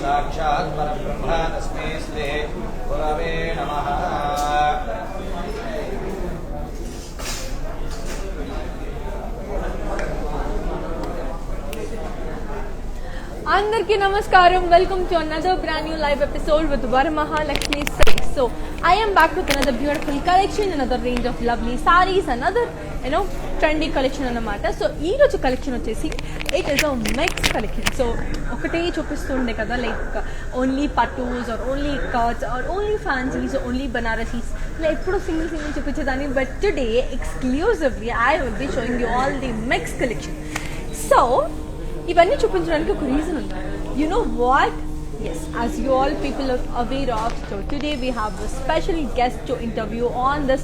साक्षात् परब्रह्म तस्मै श्री गुरवे नमः। అందరికీ నమస్కారం. Welcome to another brand new live episode with Varamahalakshmi Silks. So I am back with another beautiful collection, another range of lovely sarees, another trendy collection అన్నమాట. So ఈ రోజు కలెక్షన్ వచ్చేసి it is a mix collection. So ఒకటే చూపిస్తుండే కదా, like only పట్టూస్ or only cuts or only fancies only బనారసీస్, ఇలా ఎప్పుడు సింగిల్ చూపించేదాన్ని. But today exclusively I will be showing you all the mix collection. So ఇవన్నీ చూపించడానికి ఒక రీజన్ ఉంది. You know what? Yes, as you all people are aware of, so today we have a special guest to interview on this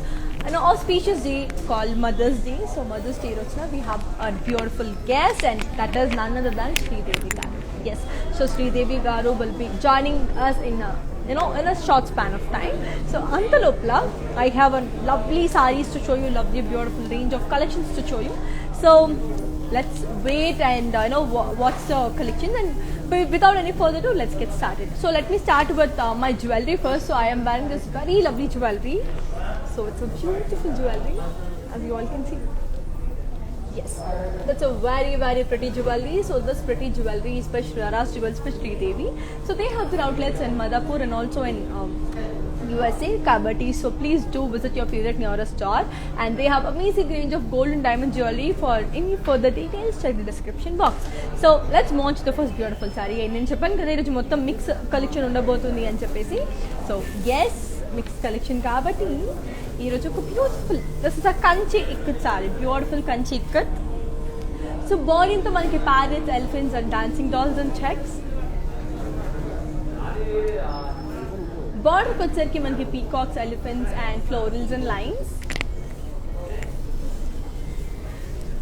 auspicious day called Mother's Day. So Mother's Day rochna we have a beautiful guest, and that is none other than Sridevi garu. Yes, so Sridevi garu will be joining us in a short span of time. So antalopla I have a lovely sarees to show you, lovely beautiful range of collections to show you. So let's wait and watch the collection, and without any further ado, let's get started. So let me start with my jewelry first. So I am wearing this very lovely jewelry. So it's a beautiful jewelry, as you all can see. Yes, that's a very very pretty jewelry. So this pretty jewelry is by Shraras Jewels by Sridevi. So they have their outlets in Madhapur and also in USA, Kabati. So please do visit your favorite nearest store, and they have amazing range of gold and diamond jewelry. For any further details, check the description box. So let's launch the first beautiful saree. నేను చెప్పాను కదా ఈరోజు మొత్తం mix collection ఉండబోతుంది అని చెప్పేసి. So yes, mix collection కాబట్టి ఈరోజు ఒక beautiful, this is a Kanchi ikat sorry, beautiful Kanchi ikat. So body అంతా మనకి parrots, elephants and dancing dolls and checks. బార్డర్కి వచ్చేసరికి మనకి peacocks, elephants and florals and lines.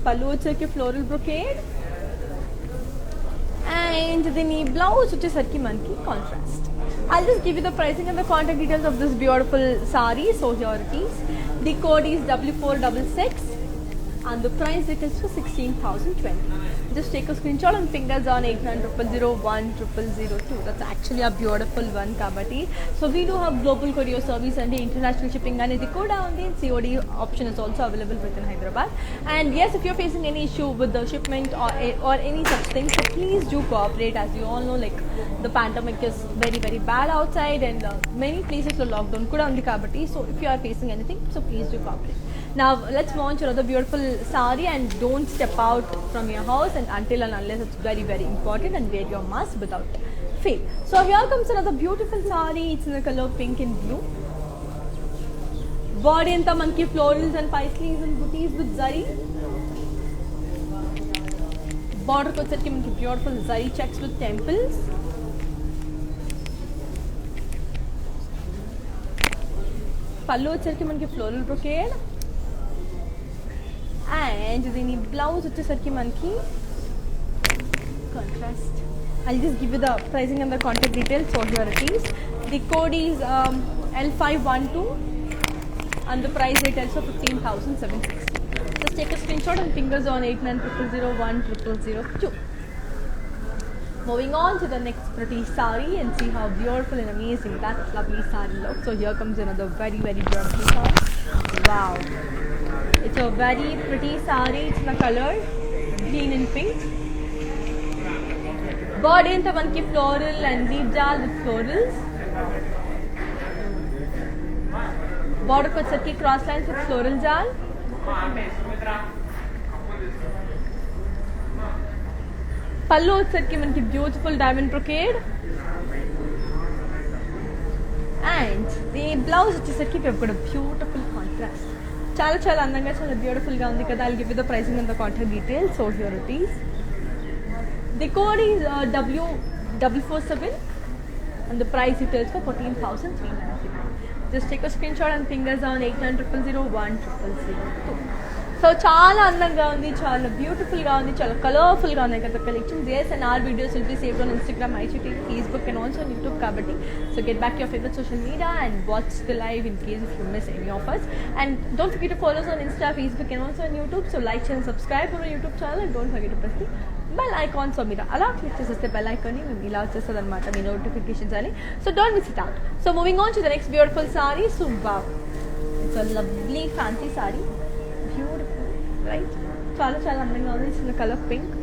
పళ్ళు వచ్చేసరికి ఫ్లోరల్ బ్రొకేడ్, అండ్ దీని బ్లౌజ్ వచ్చేసరికి మనకి contrast. I'll just give you the pricing and the contact details of this beautiful saree. So here it is. The code is W466 and the price it is for 16,020. Just take a screenshot and fingers on 8900010002. That's actually a beautiful one, Kabati. So we do have global courier service and the international shipping, and the code on the COD option is also available within Hyderabad. And yes, if you're facing any issue with the shipment or any such thing, so please do cooperate. As you all know, like the pandemic is very very bad outside, and many places are locked down kuda undi Kabati. So if you are facing anything, so please do cooperate. Now let's launch another beautiful saree, and don't step out from your house and until and unless it's very very important, and wear your mask without fail. So here comes another beautiful saree. It's in the color pink and blue. Body anta manki florals and paisleys and booties with zari. Border ko వచ్చేసరికి మనకి beautiful zari checks with temples. పళ్ళు వచ్చేసరికి మనకి floral brocade, and దీని blouse వచ్చేసరికి మనకి contrast. I'll just give you the pricing and the contact details. So here it is. The code is L512 and the price retail is 15,760. Just take a screenshot and fingers on 8900010002. Moving on to the next pretty saree and see how beautiful and amazing that lovely saree looks. So here comes another very very beautiful saree. Wow, it's a very pretty saree. It's in the color green and pink. Body anta manki floral and deep jal with florals. Border ko వచ్చేసరికి cross lines with floral jal. పళ్ళు వచ్చేసరికి మనకి beautiful diamond brocade, and the blouse వచ్చేసరికి కూడా beautiful contrast. చాలా చాలా అందంగా, చాలా బ్యూటిఫుల్గా ఉంది కదా. I'll give you the pricing and the contact details. So here it is. The code is W447 and the price it is for 14,399. Just take a screenshot and fingers on 8900010002. So చాలా అందంగా ఉంది, చాలా బ్యూటిఫుల్గా ఉంది, చాలా కలర్ఫుల్గా ఉన్నాయి కదా collections. Yes, and our videos will be saved on Instagram, IGT, Facebook and also on YouTube kabatti. So get back to your favorite social media and watch the live in case if you miss any of us. And don't forget to follow us on Insta, Facebook and also on YouTube. So like and subscribe to our YouTube channel and don't forget to press the bell icon. So మీరు అలా click చేసేస్తే bell ఐకాన్ని మేము ఇలా వచ్చేస్తుంది అనమాట మీ notifications అని. So don't miss it out. So moving on to the next beautiful saree. So wow, it's a lovely fancy sorry, beautiful right, చాలా చాలా అందంగా ఉంది. It's in the colour pink.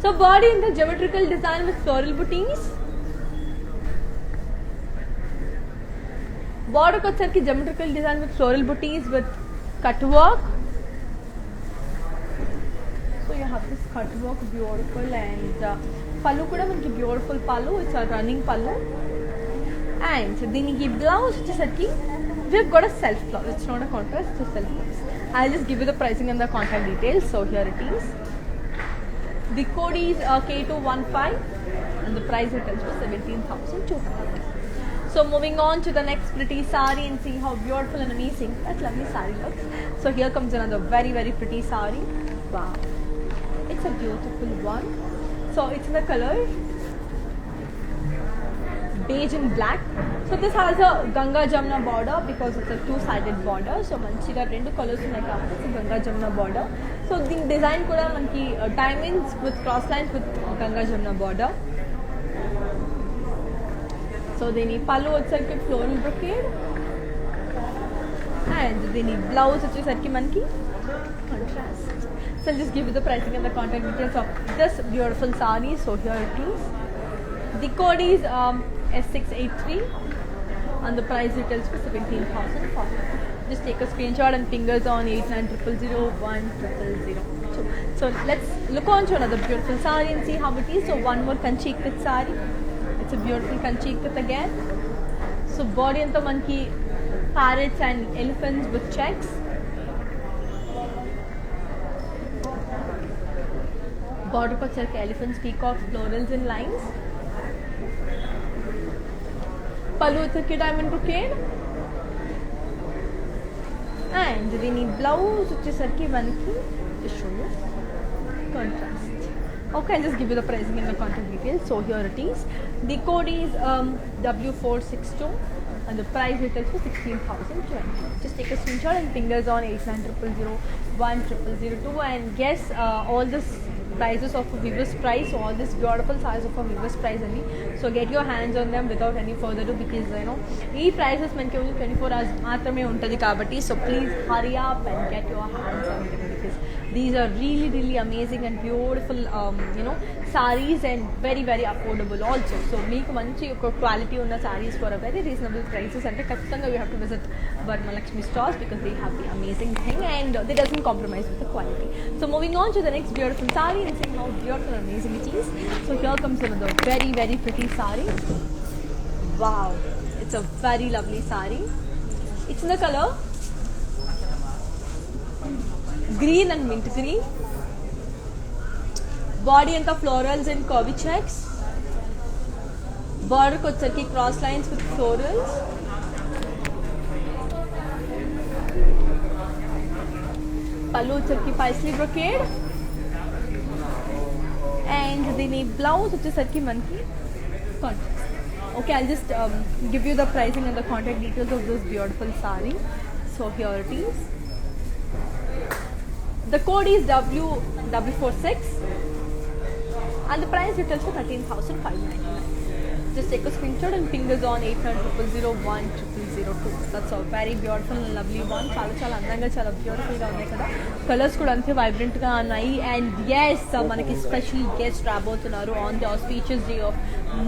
So body in the geometrical design with floral booties. బార్డర్కి వచ్చేసరికి geometrical design with floral booties with cut work. So you have this cut work, beautiful, and pallu kuda manki beautiful pallu. It's a running pallu, and దీనికి blouse వచ్చేసరికి we've got a self blouse. It's not a contrast, it's a self blouse. I'll just give you the pricing and the contact details. So here it is. The code is K215 and the price it tells for 17,200. So moving on to the next pretty sari and see how beautiful and amazing that lovely sari looks. So here comes another very very pretty sari. Wow, it's a beautiful one. So it's in the color beige and black. So this has a Ganga Jamuna border because it's a two-sided border. So manchiga rendu colors unnai kabatti it's a Ganga Jamuna border. So the design kuda manki diamonds with cross lines with Ganga Jamuna border. So dini pallu vachesariki floral brocade and dini blouse vachesariki manki contrast. So I'll just give you the pricing and the contact details of this beautiful sari. So here it is. The code is S683 and the price details for 17,000. Just take a screenshot and fingers on 89000100. So let's look on to another beautiful sari and see how it is. So one more kanchi ikat sari. It's a beautiful kanchi ikat again. So body anta manki parrots and elephants with checks. Border ko charke elephants, peacocks, florals and lines. Pallu వచ్చేసరికి diamond brocade and దీని blouse వచ్చేసరికి మనకి show you contrast. Okay, I'll just give you the pricing and the contact details. So here it is. The code is W462 and the price details for 16,020. Just take a screenshot and fingers on 8900010002 and guess all this prices of a Viva's price. So all this beautiful size of a Viva's price only. So get your hands on them without any further ado because you know these prices manki only 24 hours maatrame untadi kabatti. So please hurry up and get your hands on them because these are really really amazing and beautiful you know sarees and very very affordable also. So meeku manchi oka quality unna sarees for a very reasonable prices ante khattanga you have to visit Varmalakshmi stores because they have the amazing thing and they doesn't compromise with the quality. So moving on to the next beautiful saree and seeing how beautiful and amazing it is. So here comes another very very pretty saree. Wow, it's a very lovely saree. It's in the color green and mint green. Body anta florals and curvy checks. Border ko vachesariki cross lines with florals. Pallu vachesariki paisley brocade and dini blouse vachesariki manki contrast. Okay, I'll just give you the pricing and the contact details of this beautiful saree. So here it is. The code is W46 and the price details for 13,599. Just take a screenshot and fingers on 8900010002. That's a very beautiful and lovely one. Chala chala andanga chala beautiful ga unnai kada. Colors kuda ante vibrant ga unnai and yes manaki special guest rabotunnaru on the auspicious day of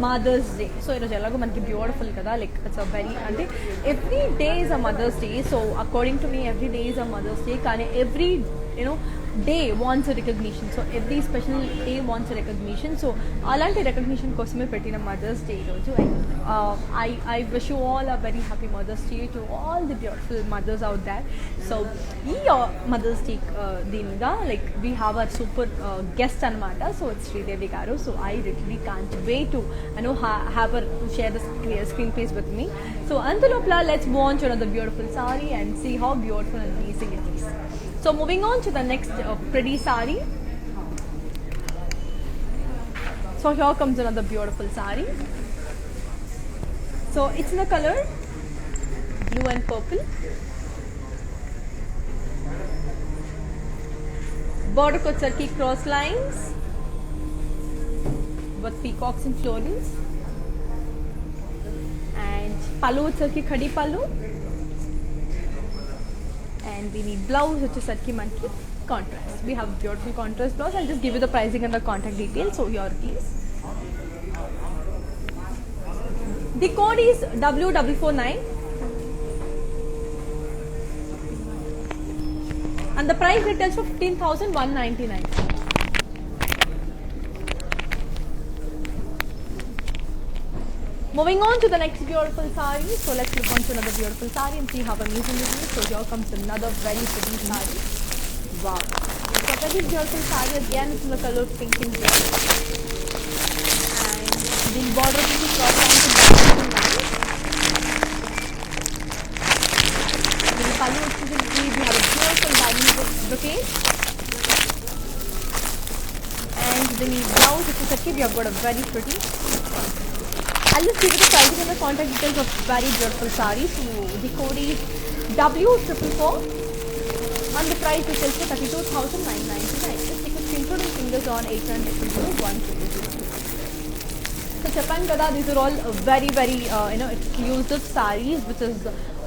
Mother's Day. So iroju elago manaki beautiful kada, like it's a very ante every day is a Mother's Day. So according to me every day is a Mother's Day kani every you know day wants a recognition. So every special day wants a recognition. So alanti recognition kosame pettina Mother's Day roju. I wish you all a very happy Mother's Day to all the beautiful mothers out there. So Mother's Day deenga like we have a super guest anamata. So it's Sridevi garu. So I really can't wait to have her share the screen place with me. So antalopla let's move on to another beautiful saree and see how beautiful and amazing it is. So moving on to the next pretty sari. So here comes another beautiful sari. So it's in the color blue and purple. Border kotsarki cross lines with peacocks and florals, and pallu వచ్చరికి khadi pallu, and we need blouse which is sarki manki contrast. We have beautiful contrast blouse. I'll just give you the pricing and the contact details. So here it is. The code is W449 and the price retails for 15,199. Moving on to the next beautiful sari. So let's look on to another beautiful sari and see how amazing it is. So here comes another very pretty sari. Wow. So very beautiful sari. Again it's in the color pink and red. And the border is cross line to diamond lines. The pallu we have a beautiful diamond brocade. And the blouse which is okay, we have got a very pretty. I'll just give you the pricing and the contact details of very beautiful sari. So the code is W444 and the price details for 32,999. Just take a screenshot and fingers on 800 So Japan Kada, these are all very exclusive saris, which is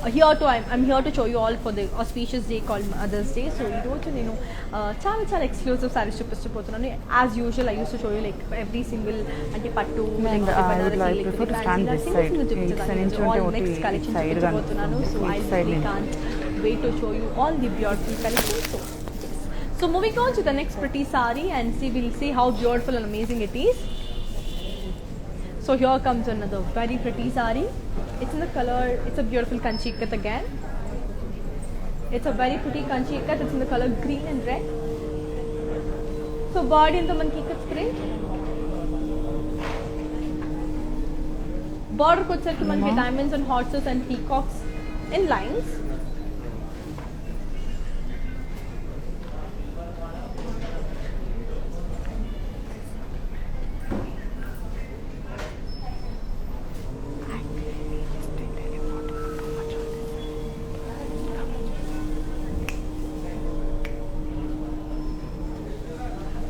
I'm here to show you all for the auspicious day called Mother's Day. So you know, చాలా exclusive sarees చూపిస్తున్నాను. As usual, I used to show you like every single pattu, like I would prefer to stand this side. All next collection చూపించబోతున్నాను. So I really can't wait to show you all the beautiful collections. So moving on to the next pretty sari and we'll see how beautiful and amazing it is. So here comes another very pretty sari. It's in the color, it's a beautiful kanchi ikat again. It's a very pretty kanchi ikat. It's in the color green and red. So body in the manki ikat print. Border kotsarki manki diamonds and horses and peacocks in lines.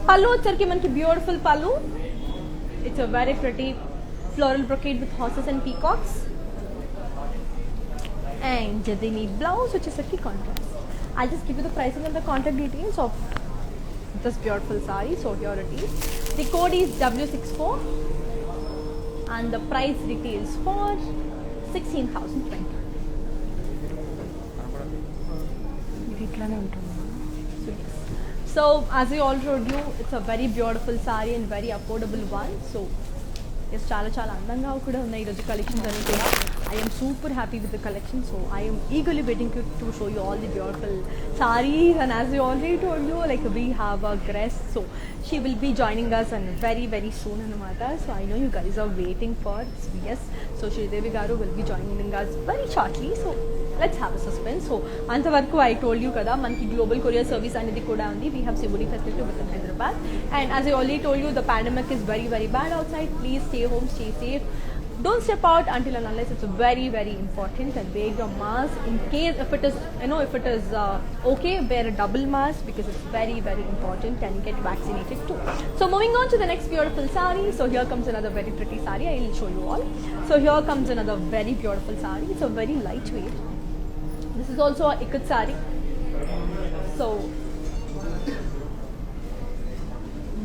Pallu వచ్చరికి మనకి beautiful pallu. It's a very pretty floral brocade with horses and peacocks. And they need blouse which is a contrast. I'll just give you the pricing and the contact details of this beautiful sari. So here it is. The code is W64 and the price retails for 16,020. ఇట్లానే ఉంటుంది. So as I all told you, it's a very beautiful sari and very affordable one. So yes, చాలా అందంగా కూడా ఉన్నాయి ఈ రోజు collections అన్ని కూడా. I am super happy with the collection. So I am eagerly waiting to show you all the beautiful sarees. And as I already told you, like we have a guest. So she will be joining us and very soon anamata. So I know you guys are waiting for yes. So Sridevi garu will be joining us very shortly. So let's have a suspense. So antavaraku I told you kada manki global courier service anedi kuda undi. We have COD facility within Hyderabad. And as I already told you, the pandemic is very bad outside. Please stay home, stay safe. Don't step out until and unless it's very important, and wear your mask in case if it is okay, wear a double mask because it's very important, and get vaccinated too. So moving on to the next beautiful sari. So here comes another very pretty sari. I will show you all. So here comes another very beautiful sari. It's a very lightweight. This is also a ikat sari. So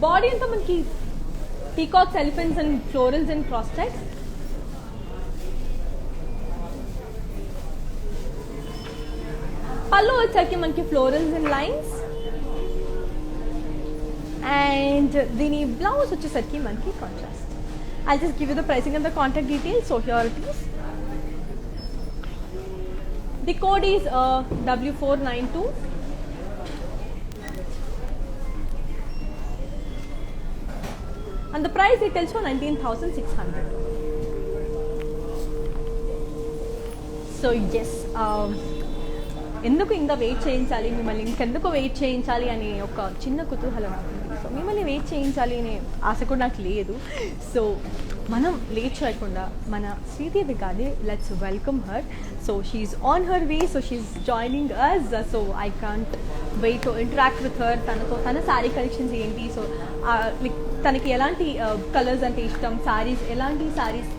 body anta manki peacocks, elephants and florals and cross checks. Pallu వచ్చరికి మనకి florals and lines, and దీని blouse వచ్చేసరికి మనకి contrast. I'll just give you the pricing and the contact details. So here it is. The code is W492 and the price it tells for 19,600. So yes, ఎందుకు ఇంకా wait చేయించాలి, మిమ్మల్ని ఇంకెందుకు wait చేయించాలి అనే ఒక చిన్న కుతూహలం ఉంటుంది. సో మిమ్మల్ని వెయిట్ చేయించాలి అనే ఆశ కూడా నాకు లేదు. సో మనం లేట్ చేయకుండా మన శ్రీదేవి గారిని let's welcome her. So she on her way, so she joining us. So I can't wait to interact with her. తన శారీ కలెక్షన్స్ ఏంటి, సో లైక్ తనకి ఎలాంటి కలర్స్ అంటే ఇష్టం, శారీస్ ఎలాంటి శారీస్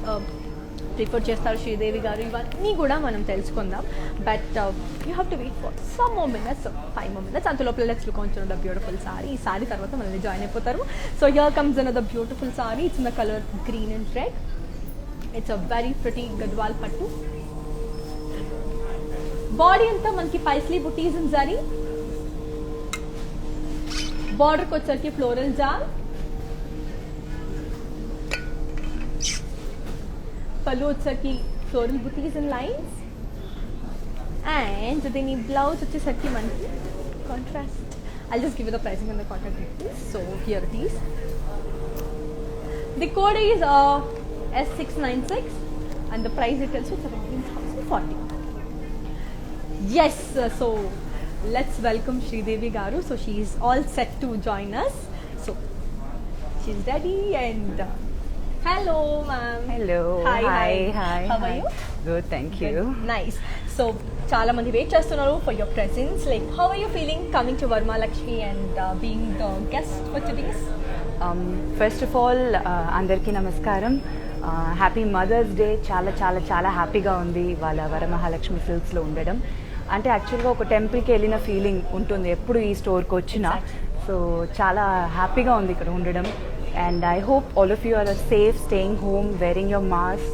ప్రిఫర్ చేస్తారు శ్రీదేవి గారు, ఇవన్నీ కూడా మనం తెలుసుకుందాం. But you have to wait for some more minutes, 5 more minutes. అంత లోపల let's look on to the beautiful sari. ఈ సారీ తర్వాత మనల్ని జాయిన్ అయిపోతారు. So here comes another beautiful sari. It's in the colour green and red. It's a very pretty Gadwal pattu. Body అంతా మనకి Paisley buttis and zari. బార్డర్కి వచ్చరికి ఫ్లోరల్ జాల్. పళ్ళు వచ్చేసరికి floral butis and lines. And దీని బ్లౌజ్ వచ్చేసరికి మనకి contrast. I'll just give you the pricing and the contact details. So here it is. The code is S696 and the price details is 17,040. Yes, so let's welcome Sridevi Garu. So she is all set to join us. So she's ready and hello ma'am. Hello. Hi. How are you? Good, thank you. Good. Nice. So చాలా మంది wait చేస్తున్నారు for your presence. Like how are you feeling coming to Varma Lakshmi and being the guest for today's? First of all అందరికీ నమస్కారం. Happy mothers day. చాలా చాలా చాలా హ్యాపీగా ఉంది వాళ్ళ వరమహాలక్ష్మి సిల్క్స్లో ఉండడం. అంటే యాక్చువల్గా ఒక టెంపుల్కి వెళ్ళిన ఫీలింగ్ ఉంటుంది ఎప్పుడు ఈ స్టోర్కి వచ్చినా. సో చాలా హ్యాపీగా ఉంది ఇక్కడ ఉండడం. And I hope all of you are safe, staying home, wearing your mask.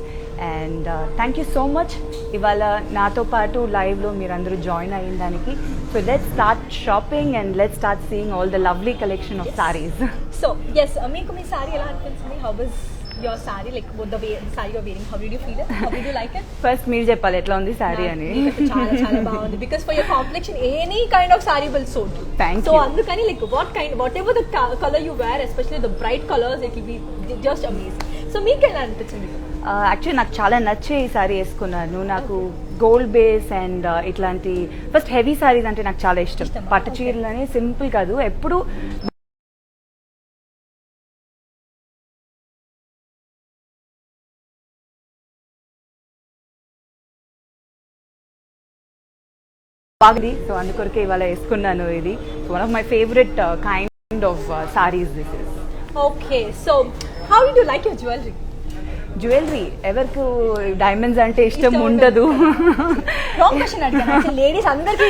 And thank you so much. Ivala nato paatu live lo meerandaru join ayin daniki. So let's start shopping and let's start seeing all the lovely collection of sarees. So yes, meeku mee saree ela anpinchindi? How was your saree, like the way the saree you're wearing? How did you feel it? How did you like it? First meer cheppali etla undi saree ani. Chaala chaala baagundi because for your complexion any kind of saree will suit you. Thank so you. So andukani like whatever the color you wear, especially the bright colors, it will be just amazing. So meeku ela anpinchindi? Actually నాకు చాలా నచ్చే ఈ sorry వేసుకున్నాను. నాకు gold base and ఇట్లాంటి first heavy saris అంటే నాకు చాలా ఇష్టం. పట్టు చీరలని సింపుల్ కాదు, ఎప్పుడు బాగుంది. సో అందుకొరకే ఇవాళ వేసుకున్నాను ఇది. One of my favourite kind of saris this is. Okay, so how did you like your jewelry? Jewellery ఎవరికి డైమండ్స్ అంటే ఇష్టం ఉండదు. రాంగ్ క్వశ్చన్ అడిగాను. లేడీస్ అందరికీ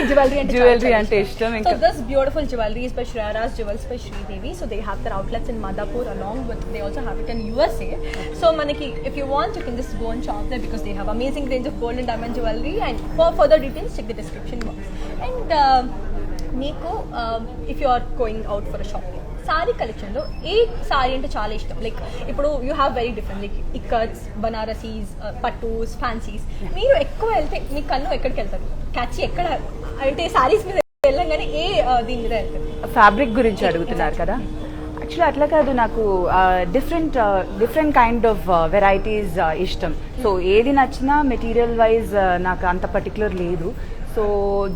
జ్యువెలరీ అంటే ఇష్టం. So this beautiful jewelry is by Shreyas Jewels by Sridevi. So they have their outlets in Madhapur along with they also have it in USA. So manaki if you want you can just go and shop there because they have amazing range of gold and diamond jewelry. And for further details check the description box. And Nico, if you are going out for a shopping, sari కలెక్షన్లో ఏ సారీ అంటే చాలా ఇష్టం? Like ఇప్పుడు you have very different like ఇక్కట్స్, బనారసీస్, పట్టూస్, fancies. మీరు ఎక్కువ వెళ్తే మీ కన్ను ఎక్కడికి వెళ్తారు? క్యాచ్ ఎక్కడ అంటే సారీస్ మీద వెళ్ళంగానే ఏ దీని మీద వెళ్తారు? ఫ్యాబ్రిక్ గురించి అడుగుతున్నారు కదా. యాక్చువల్లీ అట్లా కాదు, నాకు డిఫరెంట్ కైండ్ ఆఫ్ వెరైటీస్ ఇష్టం. సో ఏది నచ్చినా మెటీరియల్ వైజ్ నాకు అంత పర్టికులర్ లేదు. సో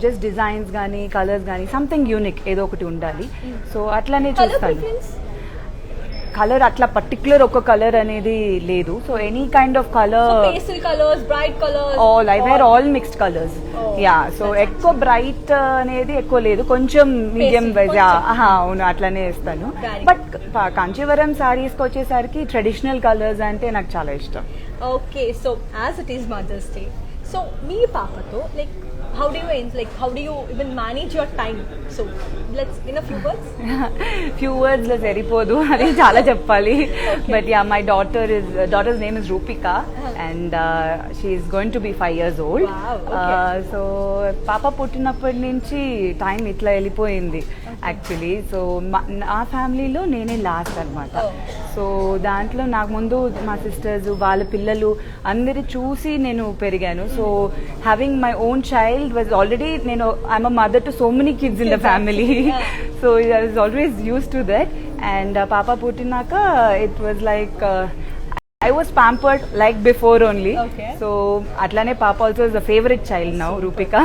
జస్ట్ డిజైన్స్ కానీ కలర్స్ కానీ సంథింగ్ యూనిక్ ఏదో ఒకటి ఉండాలి. సో అట్లానే చూస్తాను. కలర్ అట్లా పర్టికులర్ ఒక కలర్ అనేది లేదు. So any kind of colour, all I wear all mixed colours. Yeah, so ఎక్కువ బ్రైట్ అనేది ఎక్కువ లేదు, కొంచెం మీడియం వైజ్. అవును, అట్లానే ఇస్తాను. బట్ కాంచీవరం సారీస్కి వచ్చేసరికి ట్రెడిషనల్ కలర్స్ అంటే నాకు చాలా ఇష్టం. Okay, so as it is Mother's Day, so మీ పాపతో like how do you even manage your time? So let's in a few words లో సరిపోదు, అది చాలా చెప్పాలి. But yeah, my daughter's name is Rupika and she is going to be 5 years old. So పాప పుట్టినప్పటి నుంచి టైం ఇట్లా వెళ్ళిపోయింది యాక్చువల్లీ. సో నా ఫ్యామిలీలో నేనే లాస్ట్ అనమాట. సో దాంట్లో నాకు ముందు మా సిస్టర్స్ వాళ్ళ పిల్లలు అందరి చూసి నేను పెరిగాను. So having my own child was already, I'm a mother to so many kids in the family. So I was always used to that. And Papa Putinaka, it was like I was pampered like before only. Okay. So atlane Papa also is a favorite child now, Rupika.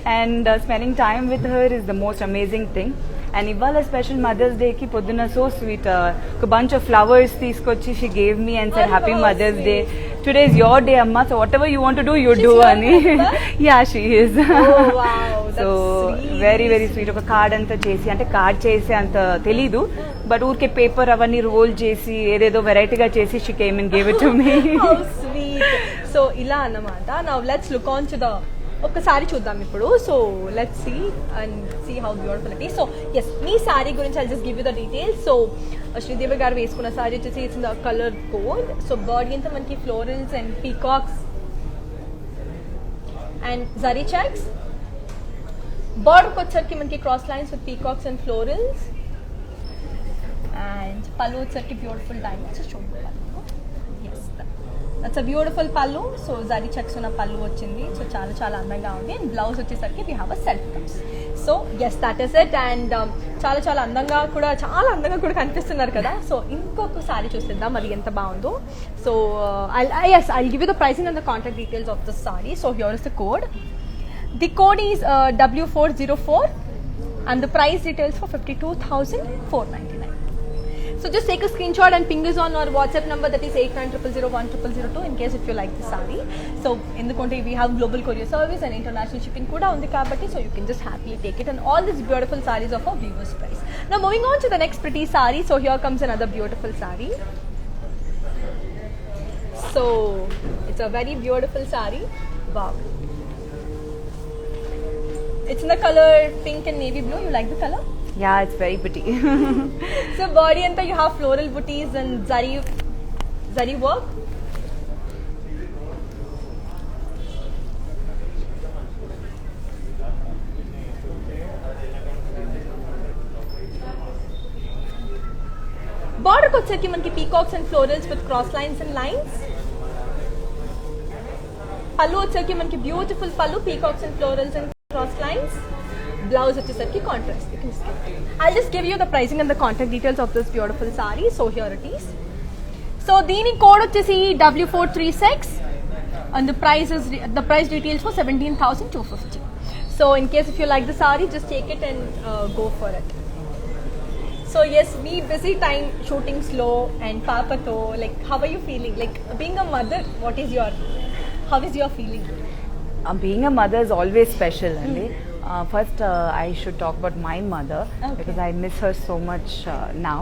And spending time with her is the most amazing thing. And ఇవాళ special Mother's Day కి పొద్దున్న so sweet ఒక bunch of flowers తీసుకొచ్చి she gave me and said happy mothers Day today is your day అమ్మా so whatever you want to do you do అని yeah she is so very very sweet ఒక card అంతా చేసి అంటే card చేసి అంత తెలీదు బట్ ఊరికే పేపర్ అవన్నీ రోల్ చేసి ఏదేదో వెరైటీగా చేసి she came and gave it to me so ఇలా అన్నమాట now let's look on to the ఒక్కసారి చూద్దాం ఇప్పుడు so let's see and see how beautiful it is so yes మీ సారీ గురించి I just give you the details so Sridevi garu వేసుకున్న సారీ వచ్చేసి it's the colour code so body అంతా మనకి florals and peacocks and zari checks బార్డర్కి వచ్చరికి మనకి cross lines with peacocks and florals and pallu వచ్చరికి బ్యూటిఫుల్ డైమండ్స్ చూడండి that's a beautiful pallu so zari checks ఉన్న పళ్ళు వచ్చింది సో చాలా చాలా అందంగా ఉంది అండ్ బ్లౌజ్ వచ్చేసరికి we have a self cups so yes that is it and చాలా చాలా అందంగా కూడా కనిపిస్తున్నారు కదా సో ఇంకొక సారీ చూసేద్దాం అది ఎంత బాగుందో so I give you the pricing and the contact details of the sorry so here is the code the code is W404 and the price details for 52,499. So just take a screenshot and ping us on our WhatsApp number that is 8900010002 in case if you like the saree. So in the country we have global courier service and international shipping kuda undi kabatti so you can just happily take it and all these beautiful sarees of our viewers price. Now moving on to the next pretty saree. So here comes another beautiful saree. So it's a very beautiful saree. Wow. It's in the color pink and navy blue. You like the color? Yeah, it's very pretty. So body anta you have floral booties and zari work. Border ko వచ్చేకి మనకి peacocks and florals with cross lines and lines. పళ్ళు వచ్చేకి మనకి beautiful పళ్ళు peacocks and florals and cross lines. Blouse వచ్చేసరికి contrast. I'll just give you the pricing and the contact details of this beautiful saree. So here it is. So దీని code వచ్చేసి W436 and the price details for 17,250. So in case if you like the saree, just take it and go for it. So yes, me busy time shooting slow and papato. Like how are you feeling? Like being a mother, how is your feeling? Being a mother is always special, Andy. First, I should talk about my mother because I miss her so much now.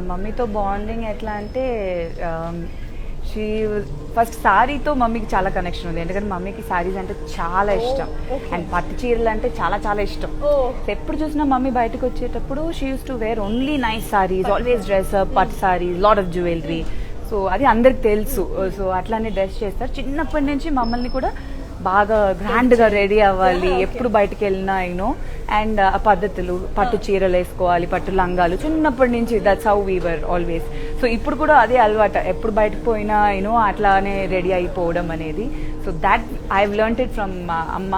మమ్మీతో bonding ఎట్లా అంటే she first శారీతో మమ్మీకి చాలా connection ఉంది ఎందుకంటే మమ్మీకి శారీస్ అంటే చాలా ఇష్టం అండ్ పట్టు చీరలు అంటే చాలా చాలా ఇష్టం ఎప్పుడు చూసినా మమ్మీ బయటకు వచ్చేటప్పుడు she uses to wear only nice sarees always dress up pattu sarees lot of jewellery so అది అందరికి తెలుసు సో అట్లానే డ్రెస్ చేస్తారు చిన్నప్పటి నుంచి మమ్మల్ని కూడా బాగా గ్రాండ్గా రెడీ అవ్వాలి ఎప్పుడు బయటకు వెళ్ళినా యూనో అండ్ ఆ పద్ధతులు పట్టు చీరలు వేసుకోవాలి పట్టు లంగాలు చిన్నప్పటి నుంచి that's how we were always so ఇప్పుడు కూడా అదే అలవాటు ఎప్పుడు బయటకు పోయినా యూనో అట్లానే రెడీ అయిపోవడం అనేది so that I have learned it from amma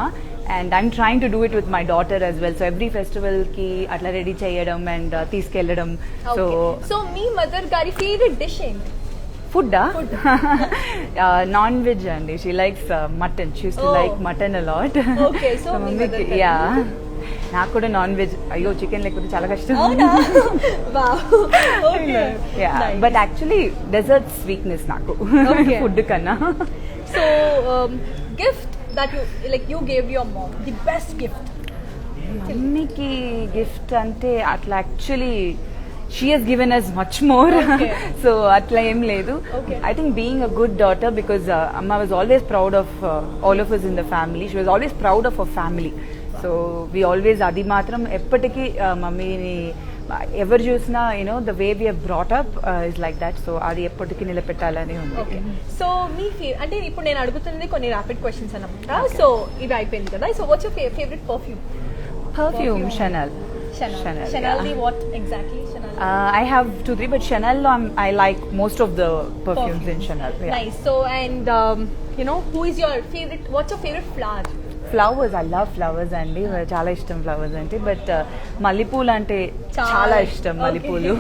and I'm trying to do it with my daughter as well so every festival కి అట్లా రెడీ చేయడం అండ్ తీసుకెళ్ళడం సో మీ మదర్ గారి ఫేవరెట్ డిష్ ఏంటి Food? Non-veg and she likes mutton. She used to like mutton a lot. Okay, so yeah. నాకు కూడా non veg అయ్యో చికెన్ లేకపోతే చాలా కష్టం బట్ యాక్చువల్లీ డెజర్ట్స్ వీక్నెస్ నాకు ఫుడ్ కన్నా so gift that you gave your mom the best gift మమ్మీకి gift అంటే అట్లా actually she has given us much more so atla em ledu I think being a good daughter because amma was always proud of all of us in the family she was always proud of her family so we always adi matram eppatiki mummy ni ever chusna the way we have brought up is like that so adi eppatiki nilapettalani undi so me feel ante ippudu nenu adugutunnadi konni rapid questions anamata so ivi ayipindi kada so what's your favorite perfume Chanel what exactly Chanel I have 2-3 but Chanel I like most of the perfumes in Chanel nice so and who is your favorite what's your favorite flower flowers I love flowers అండి, చాలా ఇష్టం flowers అంటే. But మల్లెపూలు అంటే చాలా ఇష్టం మల్లెపూలు.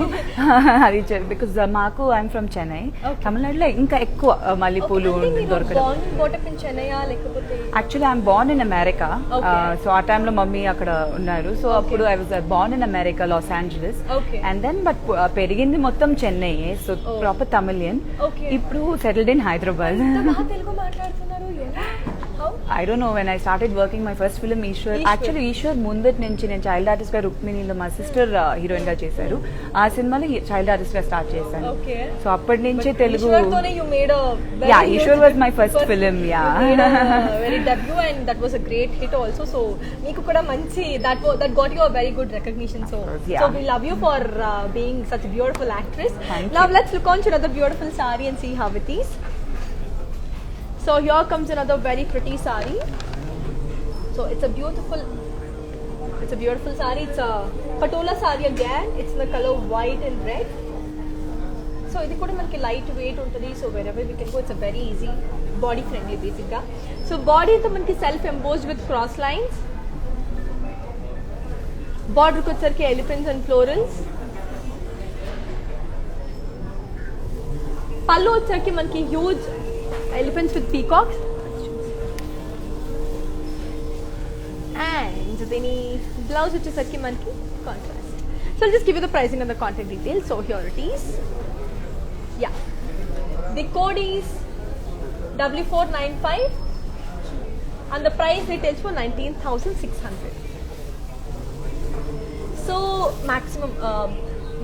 అది బికాజ్ మాకు ఐఎమ్ ఫ్రమ్ చెన్నై, తమిళనాడులో ఇంకా ఎక్కువ మల్లెపూలు దొరకదు. Actually I'm born in America. So ఆ టైంలో మమ్మీ అక్కడ ఉన్నారు. సో అప్పుడు I was born in America, Los Angeles. And then but పెరిగింది మొత్తం చెన్నై. So proper Tamilian. ఇప్పుడు settled in Hyderabad. I don't know, when I started working my first film Ishwar, actually Ishwar ముందటి నుంచి నేను చైల్డ్ ఆర్టిస్ట్ గా రుక్మిణిలో మా సిస్టర్ హీరోయిన్ గా చేశారు. ఆ సినిమాలో చైల్డ్ ఆర్టిస్ట్ గా స్టార్ట్ చేశాను. సో అప్పటి నుంచే Telugu. Yeah, Eeshwar was my first film. Yeah, very debut and that was a great hit also. So మీకు కూడా మంచి that got you a very good recognition. So we love you for being such a beautiful actress. Now let's look on to another beautiful saree and see how it is. So here comes another very pretty saree. So it's a beautiful saree. It's a patola saree again. It's in the color white and red. So ఇది కూడా మనకి light weight ఉంటుంది. So wherever we can go, it's a very easy, body friendly basic గా. So body అంతా మనకి self embossed with cross lines. Border కి వచ్చరికి elephants and florals. పళ్ళు వచ్చరికి మనకి huge elephants with peacocks. And then blouse వచ్చేసరికి మనకి contrast. So I'll just give you the pricing and the contact details. So here it is. Yeah, the code is W495 and the price retails for 19,600. So maximum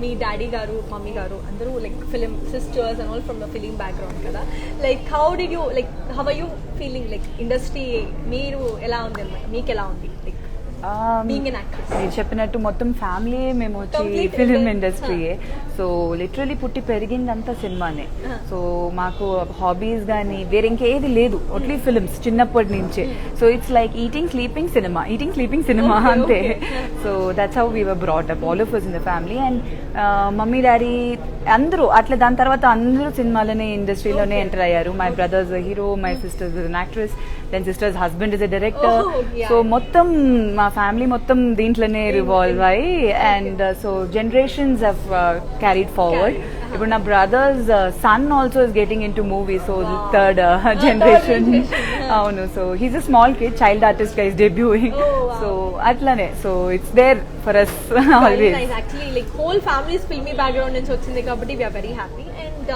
మీ daddy garu, mummy garu అందరూ like film sisters and all from the film background కదా. Like how did you like how are you feeling like industry మీరు ఎలా ఉంది అన్నమాట, మీకు ఎలా ఉంది లైక్ బీయింగ్ ఎన్ యాక్ట్రెస్? మీరు చెప్పినట్టు మొత్తం ఫ్యామిలీ మేము వచ్చి ఫిలిం ఇండస్ట్రీయే. సో లిటరలీ పుట్టి పెరిగిందంతా సినిమానే. సో మాకు హాబీస్ కానీ వేరే ఇంకేది లేదు, ఓన్లీ ఫిలిమ్స్ చిన్నప్పటి నుంచే. So it's like eating sleeping cinema అంతే. So that's how we were brought up, all of us in the family. And mummy daddy అందరూ అట్లా, దాని తర్వాత అందరూ సినిమాలోనే ఇండస్ట్రీలోనే ఎంటర్ అయ్యారు. My brother's hero, my sister's an actress, then sister's husband is a director. So మొత్తం మా ఫ్యామిలీ మొత్తం దీంట్లోనే రివాల్వ్ అయ్యి. And so generations have carried forward. ఇప్పుడు నా brother's son also is getting in to movie. So third generation. అవును. So he's a small kid, child artist గా is debuting. So అట్లానే. So it's there for us always. Actually like whole family's filmy background నుంచి వచ్చింది కాబట్టి we're very happy. And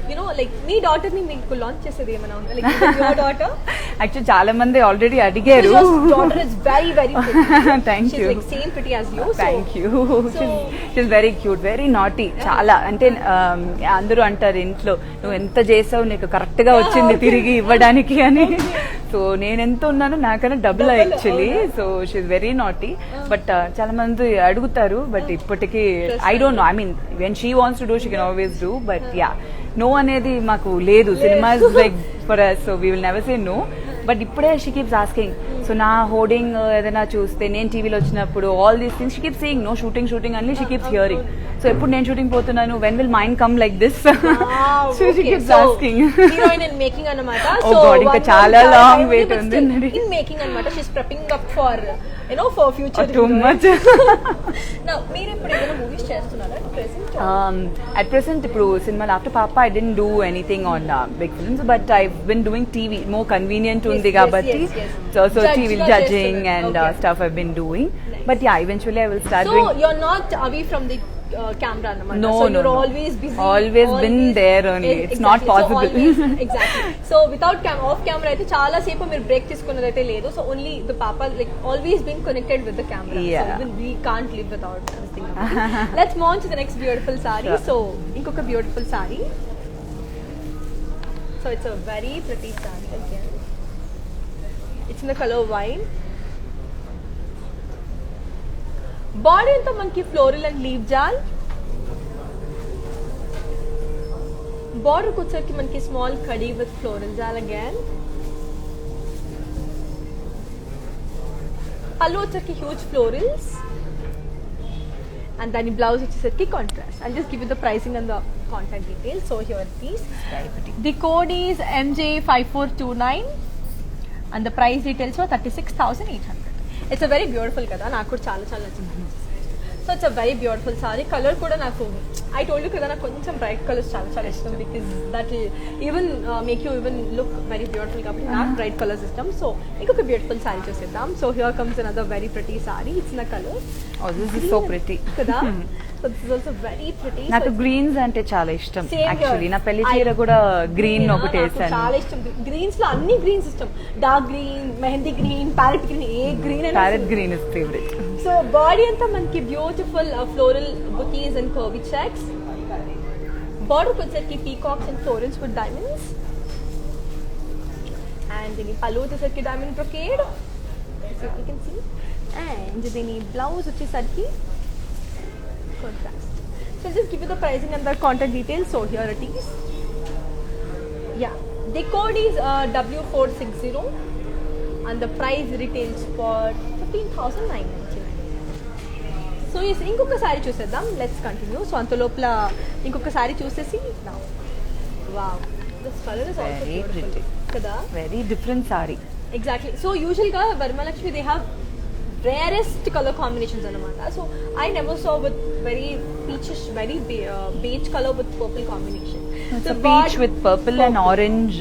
you know like మీ daughter ని మీకు launch చేసేది ఏమైనా ఉందా? లైక్ యువర్ డాటర్ యాక్చువల్లీ చాలా మంది ఆల్రెడీ అడిగారు. Daughter is very very thank you. Like same pretty as you. Thank you. She is very cute, very naughty. చాలా అంటే అందరూ అంటారు ఇంట్లో, నువ్వు ఎంత చేసావు, నీకు కరెక్ట్ గా వచ్చింది తిరిగి ఇవ్వడానికి అని. సో నేను ఎంత ఉన్నానో నాకన్నా double actually. So she is very naughty. But చాలా మంది అడుగుతారు. బట్ ఇప్పటికీ I don't know, I mean when she wants to do she can always do. But yeah, no అనేది మాకు లేదు. Cinema is like for us, so we will never say no. But ఇప్పుడే she keeps asking. So నా hoarding ఏదైనా చూస్తే, నేను టీవీలో వచ్చినప్పుడు all these things she keeps saying no shooting అన్ని షీ కీప్స్ హియరింగ్. సో ఎప్పుడు నేను షూటింగ్ పోతున్నాను, when will mind come like this? So she keeps asking. Heroine in making అన్నమాట. ఓ గాడ్, ఇంకా చాలా లాంగ్ వెయిట్ ఉంది. ఇన్ మేకింగ్ అన్నమాట. She is preparing up for for future. Too much. Now మీరు ఇప్పుడు ఏమైనా మూవీస్ చేస్తున్నారా ప్రెసెంట్? At present ఇప్పుడు సినిమాలు after Papa I didn't do anything on big films, but I've been doing TV, more convenient ఉంది కాబట్టి. So TV judging and stuff I've been doing. But yeah, eventually I will start doing. So you're not away from the camera అన్నమాట. No, so you're no. always busy. Always been there only. It's exactly. not possible. So always, exactly. So without off camera అయితే చాలా సేపు మీరు break తీసుకున్నది అయితే లేదు. So only the Papa like always been connected with the camera. Yeah. So even we can't live without this thing. Let's move on to the next beautiful saree. Sure. So ఇంకొక beautiful saree. So it's a very pretty saree again. It's in the color wine. Body అంతా మనకి floral and leaf jaal. Border వచ్చరికి మనకి small కడీ with floral jaal again. పళ్ళు వచ్చరికి huge florals. And దాని blouse వచ్చేసరికి contrast. I'll just give you the pricing and the contact details. So here it is. The code is MJ5429. and the price details were 36,800. It's a very beautiful kada, నాకు కూడా చాలా చాలా నచ్చింది. So it's a very beautiful sorry. Colour కూడా నాకు I told you కదా నాకు కొంచెం బ్రైట్ కలర్స్ చాలా చాలా ఇష్టం because that even make you even look very beautiful కాబట్టి నాకు బ్రైట్ కలర్స్ ఇష్టం. సో ఇంకొక బ్యూటిఫుల్ సారీ చూసేద్దాం. So here comes another very pretty sorry. It's నా కలర్ సో ప్రిటీ కదా. So this is also very pretty. నాకు గ్రీన్స్ అంటే చాలా ఇష్టం యాక్చువల్లీ. నా పెళ్లి చీర కూడా గ్రీన్ ఒకటి వేసాను. చాలా ఇష్టం గ్రీన్స్ లో, అన్ని గ్రీన్స్ ఇష్టం. Dark green, mehndi green, parrot green, ఏ గ్రీన్ అయినా. Parrot green is favourite. So body అంతా మనకి beautiful floral butis and curvy checks. Border వచ్చేసరికి peacocks and florals with diamonds. And దీని పళ్ళు వచ్చేసరికి diamond brocade, you can see. And దీని బ్లౌజ్ వచ్చేసరికి contrast. So I'll just give you the pricing and the contact details. So here it is. Yeah, the code is W460 and the price retails for 15,999. So yes, ఇంకొక sorry చూసేద్దాం. Let's continue. So అంత లోపల ఇంకొక సారీ చూసేసి wow, this colour is also beautiful కదా. Very different saree. Exactly. So usual గా Varamalakshmi they have rarest color combinations anamata. So I never saw with very peachish, very beige color with purple combination. It's a peach with purple and orange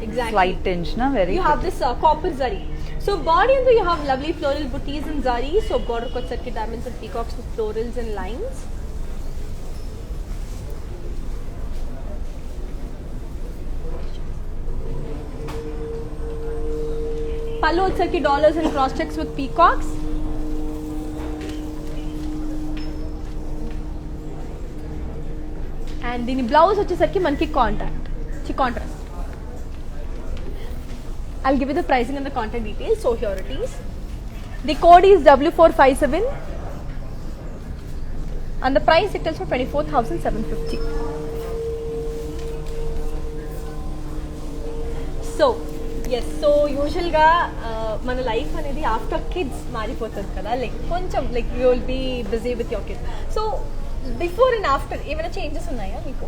exactly. slight tinge, na very. You have this copper zari. So body and you have lovely floral booties and zari. So border cut circuit diamonds and peacocks with florals and lines. Pallu వచ్చేసరికి dollars and cross checks with peacocks. And దీని blouse వచ్చేసరికి మనకి contrast. I'll give you the pricing and the contact details. So here it is. The code is W457 and the price it is for 24,750. So yes, so usual గా మన life అనేది after kids మారిపోతుంది కదా. Like కొంచెం like you will be busy with your kids. So before and after ఏమైనా changes ఉన్నాయా మీకు?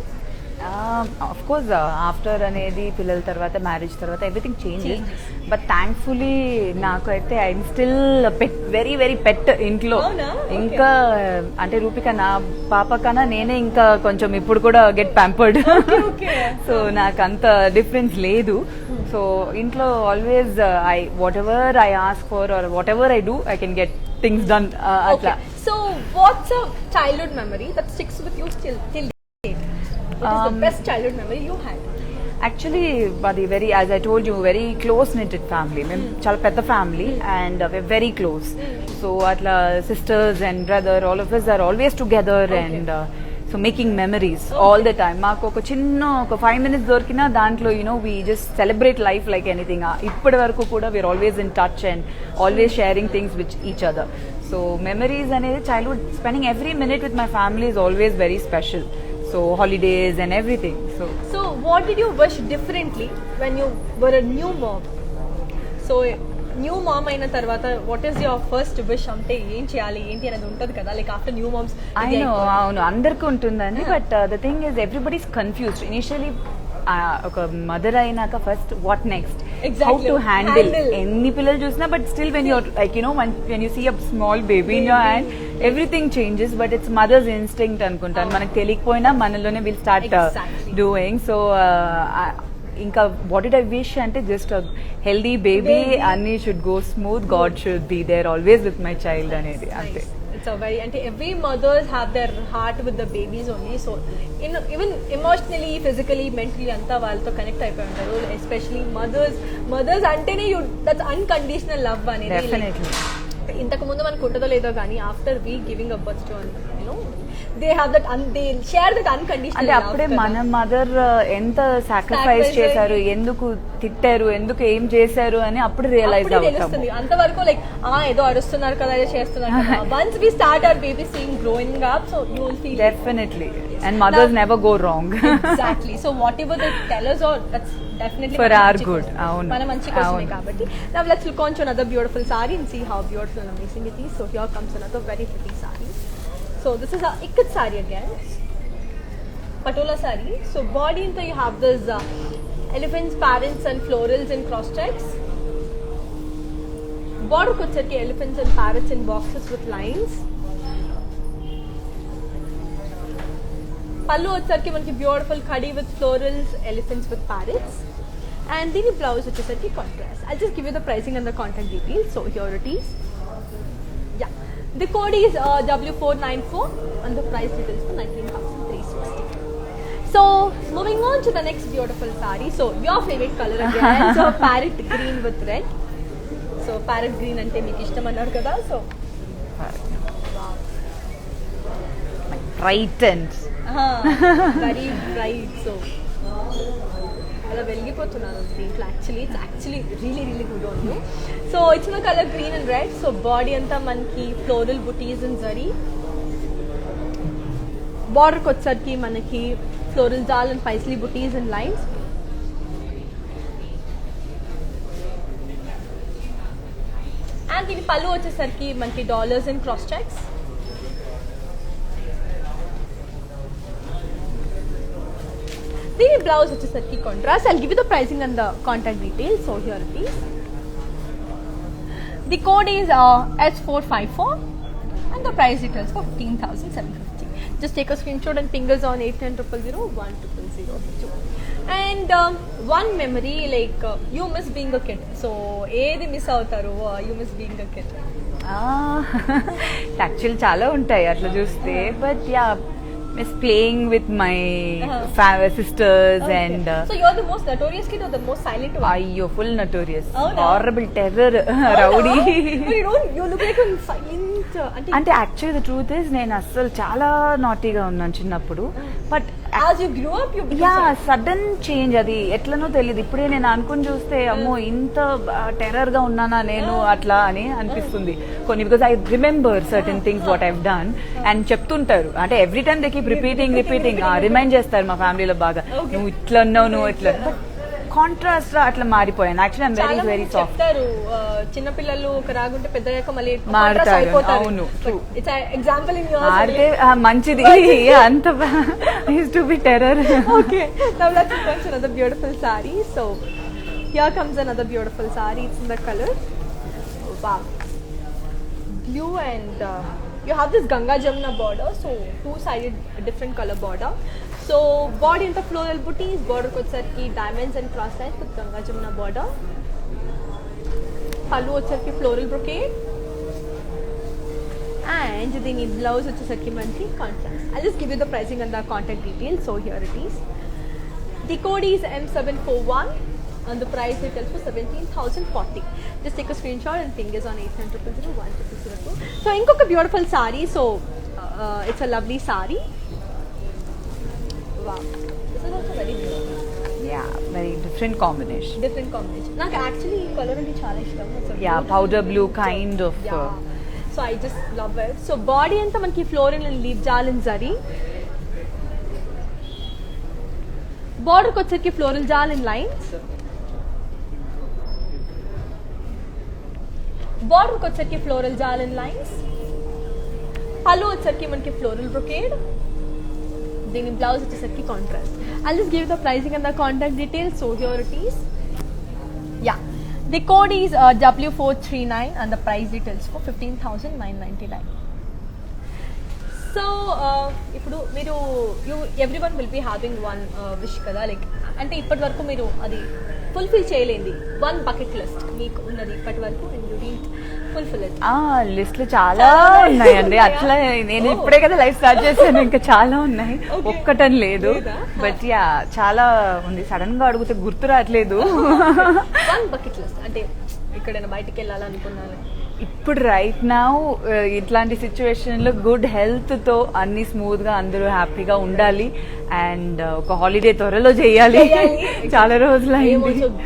Of course after అనేది పిల్లల తర్వాత, మ్యారేజ్ తర్వాత ఎవ్రీథింగ్ చేంజెస్. బట్ థ్యాంక్ఫుల్లీ నాకు అయితే I'm still pet, very very pet ఇంట్లో. ఇంకా అంటే రూపిక నా పాప కన్నా నేనే ఇంకా కొంచెం ఇప్పుడు కూడా గెట్ ప్యాంపర్డ్. సో నాకు అంత డిఫరెన్స్ లేదు. సో ఇంట్లో always whatever I ask for or whatever I do I can get things done అట్లా. So what's a childhood memory that sticks with you till date? What is the best childhood memory you had? Actually, Badi, very, as I told you, very close knitted family. Mem chala pedda family and we're very close. So atla sisters and brother, all of us are always together and so making memories all the time. Maaku oka chinna oka 5 minutes dorkina dantlo, you know, we just celebrate life like anything. Ippadi varaku kuda we're always in touch and always sharing things with each other. So memories anedi childhood, spending every minute with my family is always very special. So holidays and everything. So what did you wish differently when you were a new mom? So new mom అయిన తర్వాత what is your first wish? అంటే ఏం చేయాలి ఏంటి అనేది ఉంటుంది కదా, like after new moms. అవును, అందరికీ ఉంటుందండి. But the thing is everybody is confused. Initially ఒక మదర్ అయినాక first what next, how to handle ఎన్ని పిల్లలు చూసినా. But still when you're like you know when you see a small baby in your hand everything changes. But it's mother's instinct అనుకుంటాను. మనకు తెలియకపోయినా మనలోనే will start doing. So ఇంకా what did I wish అంటే just healthy baby, అన్ని should go smooth, God should be there always with my child అనేది అంతే. It's a very, అంటే every mothers have their heart with the babies only. So even emotionally, physically, mentally అంతా వాళ్ళతో connect అయిపోయి ఉంటారు. Especially mothers అంటేనే that's unconditional love అనేది. Definitely ఇంతకు ముందు మనకు ఉంటుందో లేదో కానీ after we giving a birth to you know they have that they share that unconditional అంటే అప్పుడే మన మదర్ ఎంత సాక్రిఫైస్ చేశారు, ఎందుకు తిట్టారు, ఎందుకు ఏం చేశారు అని అప్పుడు రియలైజ్ అవుతాము. అంతవరకు లైక్ ఏదో అరుస్తున్నారు కదా, ఏదో చేస్తున్నారు కదా. Once we start our baby seeing growing up, so you will feel definitely. And mothers never go wrong. Exactly. So whatever they tell us, or that's definitely for our good. అవును, మన మంచి కోసమే కాబట్టి. Now let's look on to another beautiful saree and see how beautiful and amazing it is. So here comes another very pretty saree. So this is a ikat saree again, patola saree. So body into you have this elephants, parrots and florals and cross checks. బార్డర్కి వచ్చరికి elephants and parrots in boxes with lines. పళ్ళు వచ్చరికి మనకి beautiful khadi with florals, elephants with parrots. And దీని blouse వచ్చేసరికి contrast. I just give you the pricing and the contact details. So here it is. Yeah, the code is W494 and the price details for 19,360. So moving on to the next beautiful saree. So your favorite color again. So parrot green with red. So parrot green ante meeku ishtam annaru kada. So wow, bright and very bright. So అలా వెలిగిపోతున్నాను దీంట్లో. It's actually really good on you. So ఇచ్చిన colour green and red. So body అంతా మనకి floral butis and zari. బార్డర్కి వచ్చరికి మనకి floral జాల్ and Paisley buttis and lines. And దీని పళ్ళు వచ్చేసరికి మనకి డాలర్స్ అండ్ క్రాస్ చెక్స్. దీని బ్లౌజ్ వచ్చేసరికి contrast. I'll give you the pricing and the contact details. So here it is. The code is S454 and the price details for 15,750. Just take a screenshot and ping us on 8900010002. And one memory, like you miss being a kid. So ఏది miss అవుతారు? You miss being a kid. Actual చాలా ఉంటాయి అట్లా చూస్తే. But yeah, miss playing with my sisters. Okay. And so you're the most notorious kid or the most silent one? ayyo, full notorious. Oh, no. Horrible, terror, Oh, rowdy. No. But you look like a silent. అంటే actually the truth is నేను అస్సలు చాలా నాటీగా ఉన్నాను చిన్నప్పుడు. But as you grew up you became yeah, silent. Sudden change. అది ఎట్లనో తెలియదు. ఇప్పుడే నేను అనుకుని చూస్తే అమ్మో ఇంత టెర్రర్ గా ఉన్నానా నేను అట్లా అని అనిపిస్తుంది కొన్ని. Because I remember certain things what I've done and చెప్తుంటారు. అంటే every time they keep repeating remind చేస్తారు మా ఫ్యామిలీలో బాగా. నువ్వు ఇట్లా ఉన్నావు, నువ్వు ఇట్లా. బట్ కాంట్రాస్ట్ గా అట్లా మారిపోయాను. Actually I'm very very soft. చెప్తారు చిన్నపిల్లలు ఒక రాగుంటే పెద్దయ్యాక మళ్ళీ మారుతారు. అవును, ఇట్స్ ఎగ్జాంపుల్ ఇన్ యువర్ మారితే మంచిది. అంత use to be terror. Okay, now let's go to another beautiful saree. So here comes another beautiful saree. It's in the color wow, blue and you have this Ganga Jamuna border. So two-sided different color border. So body into floral booties, border వచ్చరికి diamonds and cross lines with Ganga Jamuna border. Pallu వచ్చరికి floral brocade. And దీని blouse వచ్చేసరికి మనకి contrast. I'll just give you the pricing and the contact details. So here it is. The code is M741 and the price details for 17,040. Just take a screenshot and ping us on 8900010002. So ఇంకొక beautiful saree. So it's a lovely saree. Wow, this is also very beautiful. Yeah, very different combination. Different combination. నాకు actually ఈ colour అంటే చాలా ఇష్టం. Yeah, powder blue kind of. So I just love it. So body అంతా మనకి floral and leaf jaal and zari. బార్డర్కి వచ్చరికి floral జాల్ అండ్ లైన్స్. బార్డర్కి వచ్చరికి ఫ్లోరల్ జాల్ అండ్ లైన్స్. పళ్ళు వచ్చరికి మనకి ఫ్లోరల్ బ్రొకేడ్. దీని బ్లౌజ్ వచ్చేసరికి contrast. I'll just give you the pricing and the contact details. So here it is. Yeah, the code is W439 and the price details for 15,999. So ఇప్పుడు మీరు everyone will be having one wish కదా, like అంటే ఇప్పటి వరకు మీరు అది fulfil చేయలేంది one bucket list మీకు ఉన్నది ఇప్పటి వరకు and you didn't fulfil it. List లో చాలా ఉన్నాయండి. అట్లా నేను ఇప్పుడే కదా లైఫ్ స్టార్ట్ చేశాను, ఇంకా చాలా ఉన్నాయి, ఒక్కటని లేదు. బట్ యా, చాలా ఉంది. సడన్ గా అడిగితే గుర్తు రావట్లేదు. వన్ బకెట్ లిస్ట్ అంటే ఎక్కడైనా బయటికి వెళ్ళాలనుకున్నాను ఇప్పుడు రైట్ నౌ ఇట్లాంటి సిచ్యువేషన్ లో గుడ్ హెల్త్ తో అన్ని స్మూత్ గా అందరూ హ్యాపీగా ఉండాలి. అండ్ ఒక హాలిడే త్వరలో చేయాలి. చాలా రోజులు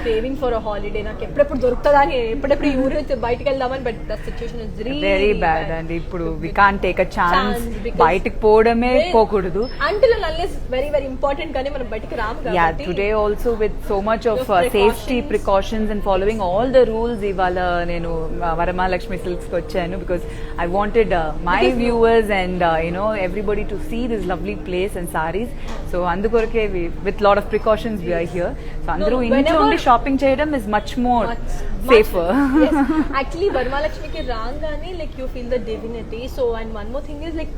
క్రేవింగ్ ఫర్ అ హాలిడే. నాకు ఎప్పుడెప్పుడు దొరుకుతుందా అని ఎప్పుడెప్పుడు ఊరు బయటకు వెళ్దామని. But the situation is very bad అండి. ఇప్పుడు we can't take a chance. బయటకు పోవడమే పోకూడదు. Until and unless very very important కానీ మనం బయటకు రాము. Yeah, today also with so much of safety precautions and following all the rules ఇవాళ నేను వరమహాలక్ష్మి Varmalakshmi Silks కి వచ్చాను because I wanted my viewers and everybody to see this lovely place and sarees. So అందుకొరకే with lot of precautions we are here. So అందరూ ఇంట్లో ఉండి shopping చేయడం is much more safer. Actually, Varmalakshmi రాగానే like you feel the divinity. So and one more thing is like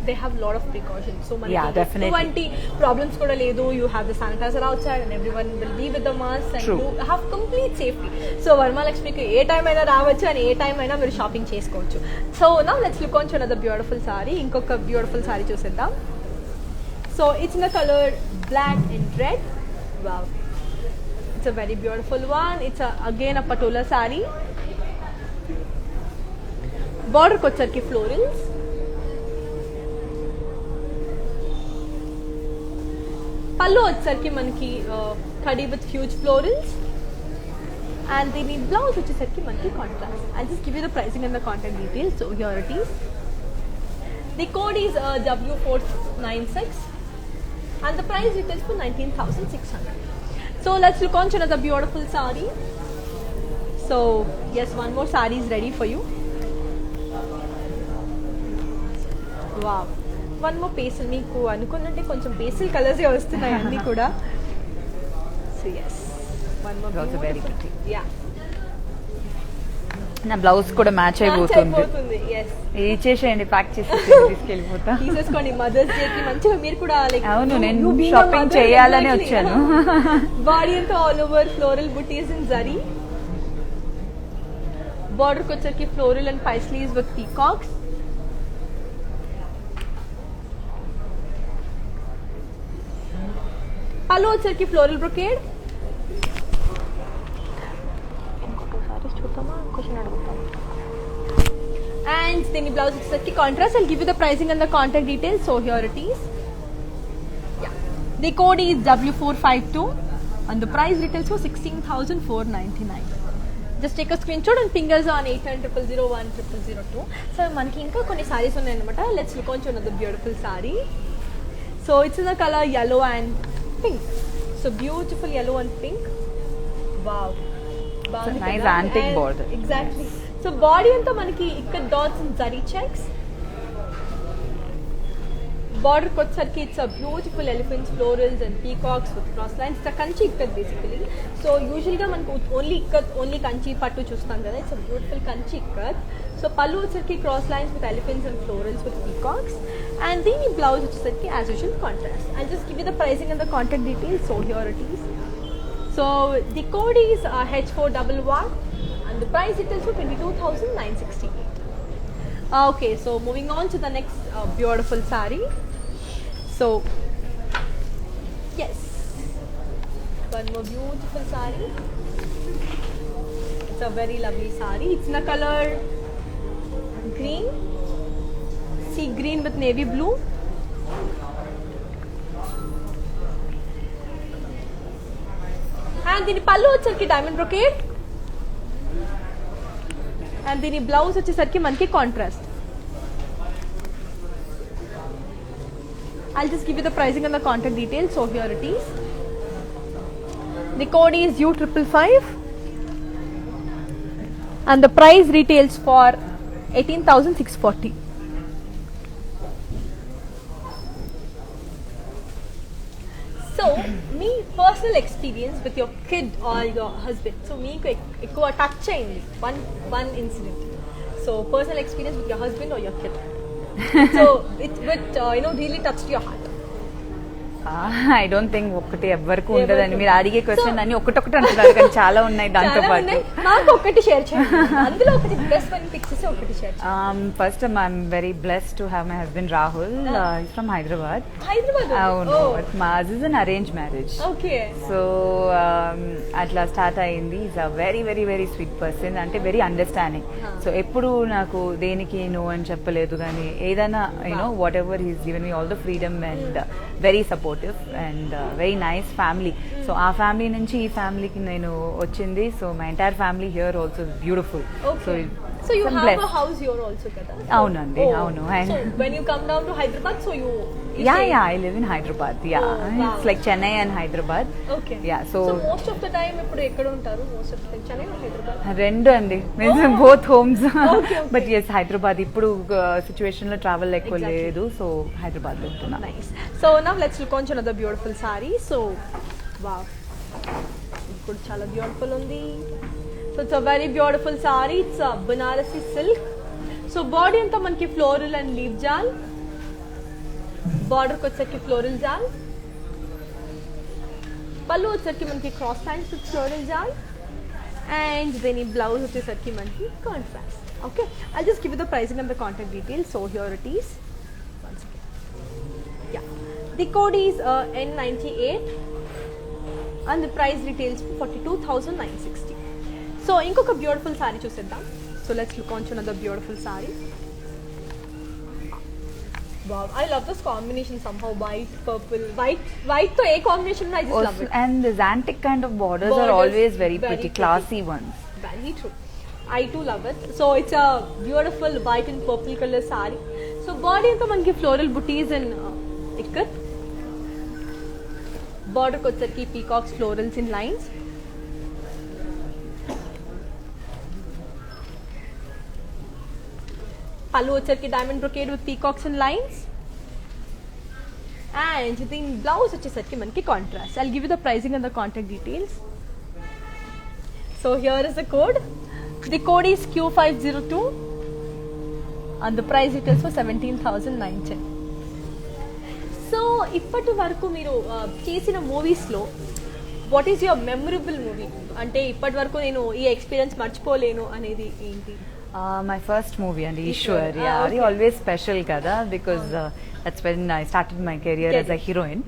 they have lot of precautions. So మనకి problems కూడా లేదు. You have the sanitizer outside and everyone will be with the mask and you have complete safety. So Varmalakshmiకి ఏ time అయినా రావచ్చు and A time అయినా మీరు shopping చేసుకోవచ్చు. So now let's look on to another beautiful saree. ఇంకొక beautiful saree చూసేద్దాం. So it's in the color black and red. Wow. It's a very beautiful one. It's again a patola saree. Border kochharki florals. Pallu వచ్చేసరికి మనకి కడి with huge florals and దీని blouse వచ్చేసరికి మనకి contrast. I'll just give you the pricing and the contact details. So here it is. The code is W496 and the price it is for 19,600. So let's look on to another beautiful saree. So yes, one more saree is ready for you. Wow. One more pastel. మీకు అనుకున్నట్టే కొంచెం pastel colours వస్తున్నాయి అన్ని కూడా. So yes, one more. Also very pretty. Yeah. నా blouse కూడా match అయిపోతుంది. Yes. ఇచ్చేసేయండి, ప్యాక్ చేసి తీసుకెళ్ళిపోతా. తీసేసుకోండి మదర్స్ డే కి మంచిగా మీరు కూడా లైక్. అవును, నేను షాపింగ్ చేయాలని వచ్చాను. బాడీ అంతా all over floral butis in zari. Border వచ్చేసరికి ఫ్లోరల్ అండ్ పైస్లీస్ విత్ పీకాక్స్. పళ్ళు వచ్చేసరికి floral brocade. And then the blouse is contrast. I'll give you the pricing and the contact details. So here it is. Yeah. The code is W452 and the price retails for 16,499. Just take a screenshot and ping us on 8900010002. So manki inka konni sarees unnai anamata. Let's look on to another beautiful saree. So it's in the color yellow and pink. So beautiful yellow and pink. Wow. It's a nice antique border. Exactly. So body anta manaki ikkada dots and zari checks. Border kochharki it's a beautiful elephants, florals and peacocks with cross lines. It's a kanchi ikkad basically. So usually ga manaku only kanchi pattu chustam kada. It's a beautiful kanchi ikkad. So pallu vachesarki cross lines with elephants and florals with peacocks. And the blouse vachesarki as usual contrast. I'll just give you the pricing and the contact details. So here it is. So the code is H411 and the price it is for 22,968. Okay, so moving on to the next beautiful saree. So yes, one more beautiful saree. It's a very lovely saree. It's in the color green, sea green with navy blue. And దీని పళ్ళు వచ్చేసరికి diamond brocade and దీని blouse వచ్చేసరికి మనకి contrast. I'll just give you the pricing and the contact details. So here it is. The code is U555 and the price retails for 18,640. So, me personal experience with your kid or your husband. So, me ekkuva touch ayindi one incident. So, personal experience with your husband or your kid. So, it really touched your heart. I don't think ఒకటి ఎవరికి ఉండదని మీరు అడిగే question అన్ని ఒకటొకటి అంటున్నారు కానీ చాలా ఉన్నాయి దాంతో పాటు. నాకు ఒకటి షేర్ చేయండి, అందులో ఒకటి బెస్ట్ వన్ పిక్ చేసి ఒకటి షేర్ చేయండి. First I'm very blessed to have my husband Rahul. Is from Hyderabad. అవును, మాజ్ is an arranged marriage. Okay. So అట్లా స్టార్ట్ అయింది. Is a very very very sweet person, అంటే వెరీ అండర్స్టాండింగ్. సో ఎప్పుడు నాకు దేనికి నో అని చెప్పలేదు, కానీ ఏదైనా whatever he's given me all the freedom and very supportive and very nice family. So ఆ ఫ్యామిలీ నుంచి ఈ ఫ్యామిలీకి నేను వచ్చింది. So my entire family here also beautiful. So you have a house here also kada? అవునండి, అవును. So when you come down to Hyderabad, so you Yeah, I live in Hyderabad. Yeah, Oh, wow. it's like Chennai and Hyderabad. Okay. Yeah, So so most of the time ఇప్పుడు ఎక్కడ ఉంటారు? Most of the time Chennai or Hyderabad? రెండు అండి means both homes Okay. But as Hyderabad ఇప్పుడు situation లో travel ఎక్కువ Exactly. లేదు so Hyderabad వెళ్తున్నా. Nice. So now let's look on to another beautiful saree. So wow. ఇప్పుడు చాలా బ్యూటిఫుల్ ఉంది. So it's a very beautiful saree. It's a Banarasi silk. So body అంతా మనకి floral and leaf jaal. Border కి వచ్చేసరికి floral జాల్. పళ్ళు వచ్చేసరికి మనకి cross hands with floral jaal. And then ఈ బ్లౌజ్ వచ్చేసరికి మనకి contrast. Okay. I'll just give you the pricing and the contact details. So here it is. Once again. Yeah. The code is N98 and the price retails 42,960. So ఇంకొక beautiful sari చూసేద్దాం. So let's look on to another beautiful saree. Wow, I love this combination somehow, white, purple, white to a combination, I just love it. And the antique kind of borders are Borders, always very very pretty, pretty. classy ones. Very true. I too love it. So it's a beautiful white and purple color saree. So body anta manki floral booties and ikat. Border ko వచ్చేసరికి peacocks florals in lines. Pallu వచ్చేసరికి diamond brocade with peacocks and lines. And the blouse వచ్చేసరికి మనకి contrast. I'll give you the pricing and the contact details. So here is the code. The code is Q502 and the price details for 17,910. So ఇప్పటి వరకు మీరు చేసిన మూవీస్లో what is your memorable movie? అంటే ఇప్పటి వరకు నేను ఈ ఎక్స్పీరియన్స్ మర్చిపోలేను అనేది ఏంటి? My first movie and Ishwar, Ah, yeah, okay. అది always special kada because that's when I started my career as a heroine.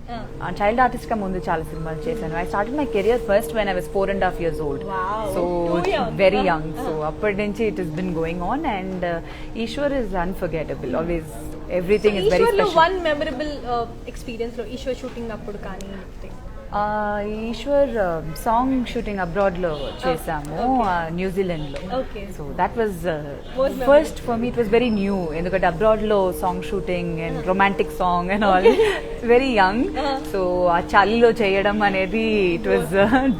Child artist గా ముందు చాలా సినిమాలు చేశాను. I started my career first when I was 4.5 years old. Wow, So too young. very young. So అప్పటి నుంచి it has been going on and Ishwar is unforgettable. Always everything is very ఈశ్వర్లో special. One memorable experience లో Eshwar shooting అప్పుడు కానీ Eshwar song shooting abroad లో చేసాము New Zealand లో. Okay. So that was Was first for me it was very new ఎందుకంటే abroad లో song shooting and romantic song and all very young. So ఆ చలిలో చేయడం అనేది it was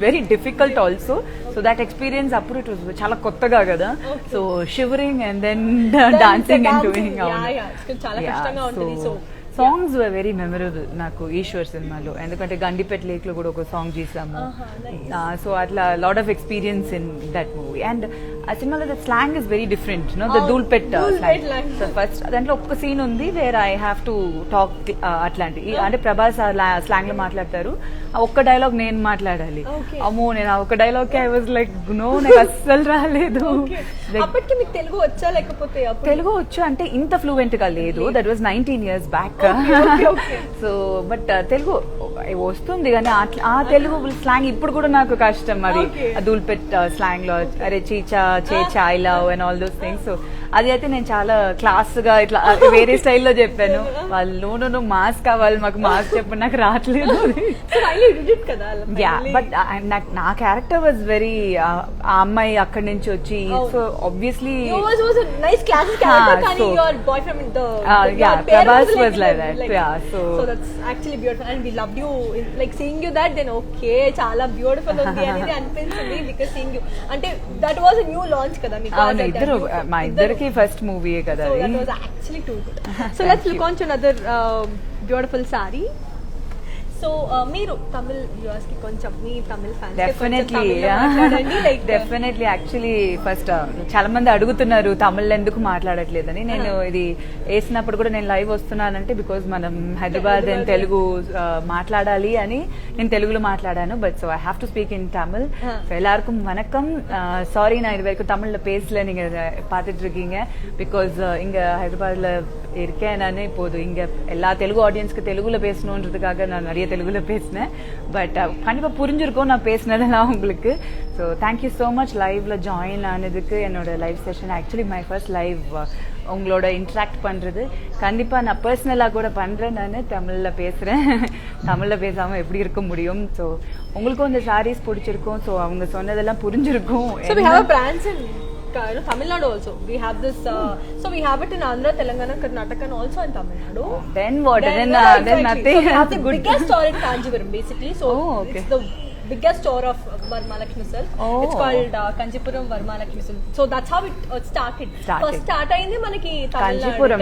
very difficult also. So that experience అప్పుడు it was చాలా కొత్తగా కదా. So shivering and then dancing and doing చాలా కష్టంగా ఉంటుంది. So songs were very memorable నాకు ఈశ్వర్ సినిమాలో ఎందుకంటే గండిపేట్ లేక్ లో కూడా ఒక సాంగ్ చేసాము. సో అట్లా lot of experience in that movie and ఆ సినిమాలో the slang is very different the Dhoolpet slang. So first దాంట్లో ఒక్క సీన్ ఉంది where I have to talk అట్లాంటి అంటే ప్రభాస్ స్లాంగ్ లో మాట్లాడతారు. ఆ ఒక్క డైలాగ్ నేను మాట్లాడాలి. అమ్మో నేను ఆ ఒక్క dialogue I was like no నాకు అస్సలు రాలేదు. అప్పటికి మీకు తెలుగు వచ్చా లేకపోతే తెలుగు వచ్చు అంటే ఇంత ఫ్లూయెంట్ గా లేదు. That was 19 years back. So but Telugu వస్తుంది కానీ ఆ తెలుగు స్లాంగ్ ఇప్పుడు కూడా నాకు కష్టం. అది దూల్పెట్ స్లాంగ్ లో అరే చీచా చేచా I love and all those things. So అది అయితే నేను చాలా క్లాస్ గా ఇట్లా వేరే స్టైల్లో చెప్పాను. వాళ్ళు నువ్వు మాస్ కావాలి మాకు మాస్ చెప్పు నాకు రావట్లేదు. యా బట్ నా క్యారెక్టర్ వాజ్ వెరీ ఆ అమ్మాయి అక్కడి నుంచి వచ్చి so obviously Prabhas was like that. Yeah so that's actually beautiful and we loved you like seeing you that then okay చాలా బ్యూటిఫుల్ ఉంది అనేది అనిపించింది బికాజ్ సీయింగ్ యు అంటే that was a new launch కదా మీకు. అవును ఇద్దరు మా ఇద్దరికి ఫస్ట్ మూవీయే కదా. So that was actually too good. So let's look on to another beautiful saree. So మీరు తమిళ్ వ్యూవర్స్ కి కొంచెం మీ Tamil fans definitely actually first చాలా మంది అడుగుతున్నారు తమిళ్ ఎందుకు మాట్లాడట్లేదని. నేను ఇది వేసినప్పుడు కూడా నేను లైవ్ వస్తున్నానంటే బికాజ్ మనం హైదరాబాద్ అండ్ తెలుగు మాట్లాడాలి అని నేను తెలుగులో మాట్లాడాను. But so I have to speak in Tamil. எல்லாருக்கும் வணக்கம். சாரி நான் இது வரைக்கும் தமிழ்ல பேசல, நீங்க பார்த்துட்டு இருக்கீங்க பிகாஸ் இங்க ஹைதராபாத்ல இருக்கேன் நான். இப்போது இங்க எல்லா தெலுங்கு ஆடியன்ஸ்க்கு தெலுங்குல பேசணுன்றதுக்காக நான் நிறைய தெலுங்குல பேசினேன். பட் கண்டிப்பா புரிஞ்சிருக்கும் நான் பேசினதெல்லாம் உங்களுக்கு. ஸோ தேங்க்யூ ஸோ மச் லைவ்ல ஜாயின் ஆனதுக்கு. என்னோட live session actually my first live உங்களோட இன்ட்ராக்ட் பண்றது கண்டிப்பா நான் பர்சனலா கூட பண்றேன். நான் தமிழ்ல பேசுறேன். தமிழ்ல பேசாம எப்படி இருக்க முடியும்? ஸோ உங்களுக்கும் இந்த சாரீஸ் பிடிச்சிருக்கும். ஸோ அவங்க சொன்னதெல்லாம் புரிஞ்சிருக்கும். Tamil Nadu also. We have this, so we have it in Andhra, Telangana, Karnataka, and also in Tamil Nadu. Then what? Then Exactly. nothing. So we have the Good. biggest store in Kanjipuram, basically. So Oh, okay. it's the biggest store of Varmalakshmi Silk. Oh. It's called Kanjipuram Varmalakshmi Silk. So that's how it started. First start ayindi manaki Tamil Nadu. Kanjipuram,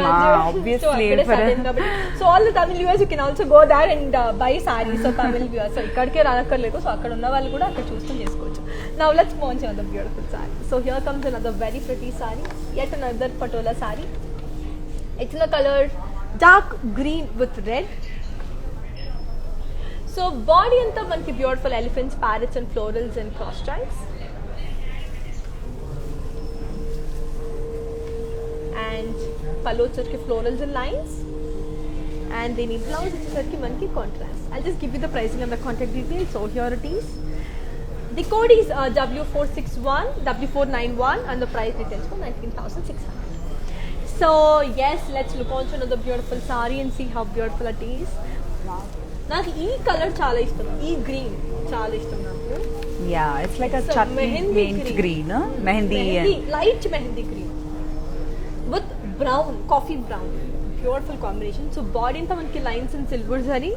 obviously. So akkade started kabatti. So all the Tamil viewers, you can also go there and buy sarees. So Tamil viewers, so ikkadike raanakarledu. So akkada unna vallu kuda akkada choosukoni chesukochu. Now let's move on to another beautiful saree. So here comes another very pretty saree. Yet another patola saree. It's in the color dark green with red. So body anta manki beautiful elephants, parrots and florals and cross stripes. And pallu వచ్చేసరికి florals and lines. And then in blouse వచ్చేసరికి manki contrast. I'll just give you the pricing and the contact details. So here it is. The code is W461, W491 and the price details for 19,600. So yes, let's look on to another beautiful saree and see how beautiful it is. నాకు ఈ colour చాలా ఇష్టం, ఈ green చాలా ఇష్టం నాకు. Yeah, it's like a chutney mint green, mehendi, light mehendi green with brown, coffee brown, beautiful combination. So body అంతా మనకి lines and silver zari,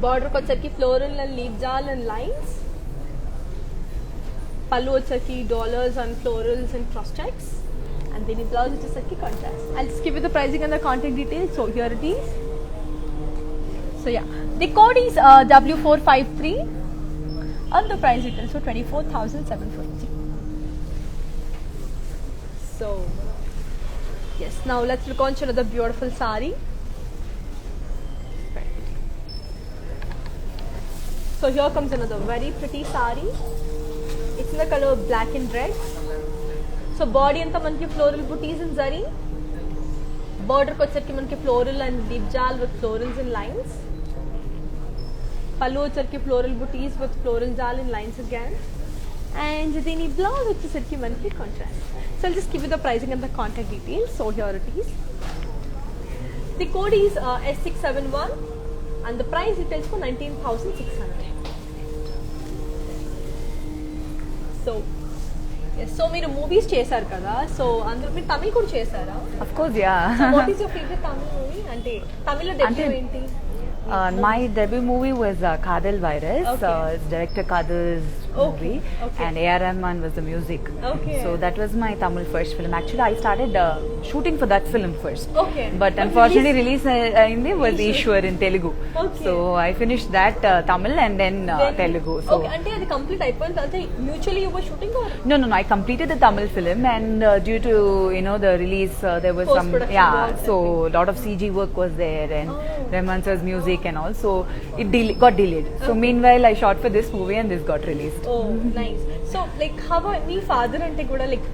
border వచ్చరికి floral and leaf jaal and lines, పళ్ళు వచ్చరికి dollars and florals and cross checks, and then the blouse వచ్చేసరికి contrast. I'll just give you the pricing and the contact details. So here it is. So yeah, the code is W453 and the price details for 24,750. So yes, now let's look on to another beautiful saree. So here comes another very pretty saree. It's in the color black and red. So body anta manki floral booties and zari. Border వచ్చరికి మనకి floral and deep jal with florals and lines. Pallu వచ్చరికి floral booties with floral jal and lines again. And then the blouse వచ్చరికి మనకి contrast. So I'll just give you the pricing and the contact details. So here it is. The code is S671 and the price details for 19,600. So yes, so మీరు movies చేశారు కదా, so అందులో మీరు తమిళ్ కూడా చేశారా? Of course, yeah. So what is your favorite Tamil movie? అంటే తమిళ్లో debut ఏంటి? My debut movie was Kadal Virus. Okay. It's director Kadal's movie, okay. and A.R. Rahman was the music. Okay. So that was my Tamil first film. Actually, I started shooting for that film first. Okay. But unfortunately, release in was Ishwar in Telugu. Okay. So I finished that Tamil and then Telugu. So Okay, అంటే అది complete అయిపోయింది, అంటే mutually you were shooting or? No, I completed the Tamil film, and due to the release, there was some Post-production work, so a lot of CG work was there, and Rahman sir's music and all. So it got delayed. So meanwhile, I shot for this movie, and this got released. Oh, nice. So like how me father అంటే కూడా like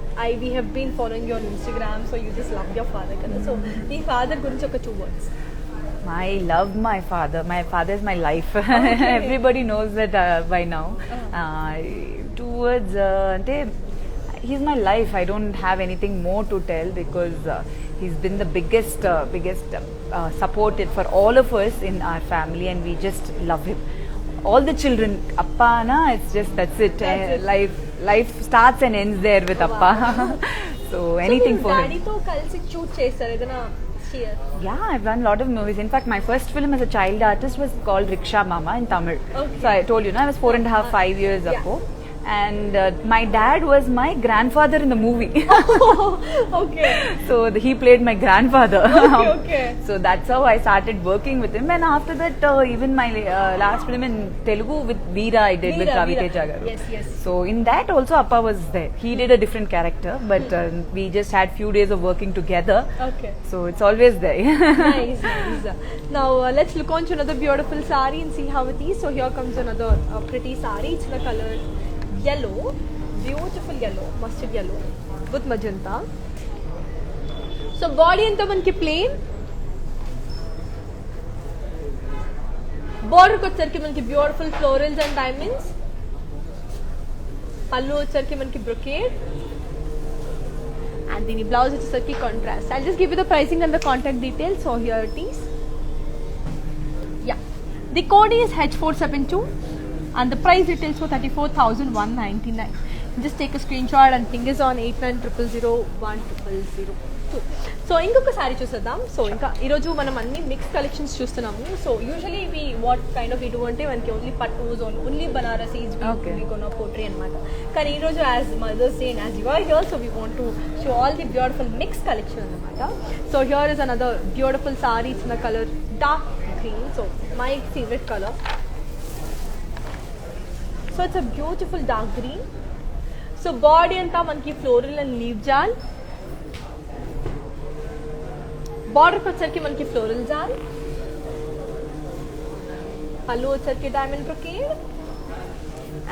we have been following you on Instagram, so you just love your father కదా. So మీ father గురించి ఒక 2 words. I love my father. My father is my life. Everybody knows that by now. 2 words, he's my life. I don't have anything more to tell because he's been the biggest support for all of us in our family, and we just love him. All the children, Appa na, it's just that's it. Life starts and ends there with Appa. So anything for him. డాడీతో కలిసి shoot చేశారు ఏదైనా share? Yeah, I've done a lot of movies. In fact, my first film as a child artist was called Rickshaw Mama in Tamil. Okay. So I told you, I was 4.5, 5 years ago. And my dad was my grandfather in the movie. Okay. So he played my grandfather. Okay. So that's how I started working with him. And after that, even my last film in Telugu with Veera, I did with Ravi Teja garu. Yes. So in that also Appa was there. He did a different character, but we just had few days of working together. Okay. So it's always there. Nice. Now let's look on to another beautiful saree and see how it is. So here comes another pretty saree. It's the color yellow, beautiful yellow, mustard yellow with magenta. So body anta manki plain, border వచ్చరికి మనకి beautiful florals and diamonds, pallu వచ్చరికి మనకి brocade, and then blouse వచ్చరికి contrast. I'll just give you the pricing and the contact details. So here it is. Yeah, the code is H472 and the price details for 34,199. just take a screenshot and ping us on 8900010002. So ఇంకొక sorry చూసేద్దాం. So ఇంకా ఈరోజు మనం అన్ని mix collections చూస్తున్నాము. So usually we what kind of ఇటు అంటే మనకి ఓన్లీ పట్టుస్ ఓన్లీ బనారసీస్ వి కొన్న పోట్రీ అనమాట. కానీ ఈరోజు as Mother's Day and as you are here so we want to show all the beautiful mix collection అనమాట. So here is another beautiful saree in the colour dark green. So my favourite colour. So it's a beautiful dark green. So body అంతా మనకి floral and leaf జాల్. బార్డర్కి వచ్చరికి మనకి floral జాల్. పళ్ళు వచ్చరికి డైమండ్ బ్రొకేడ్.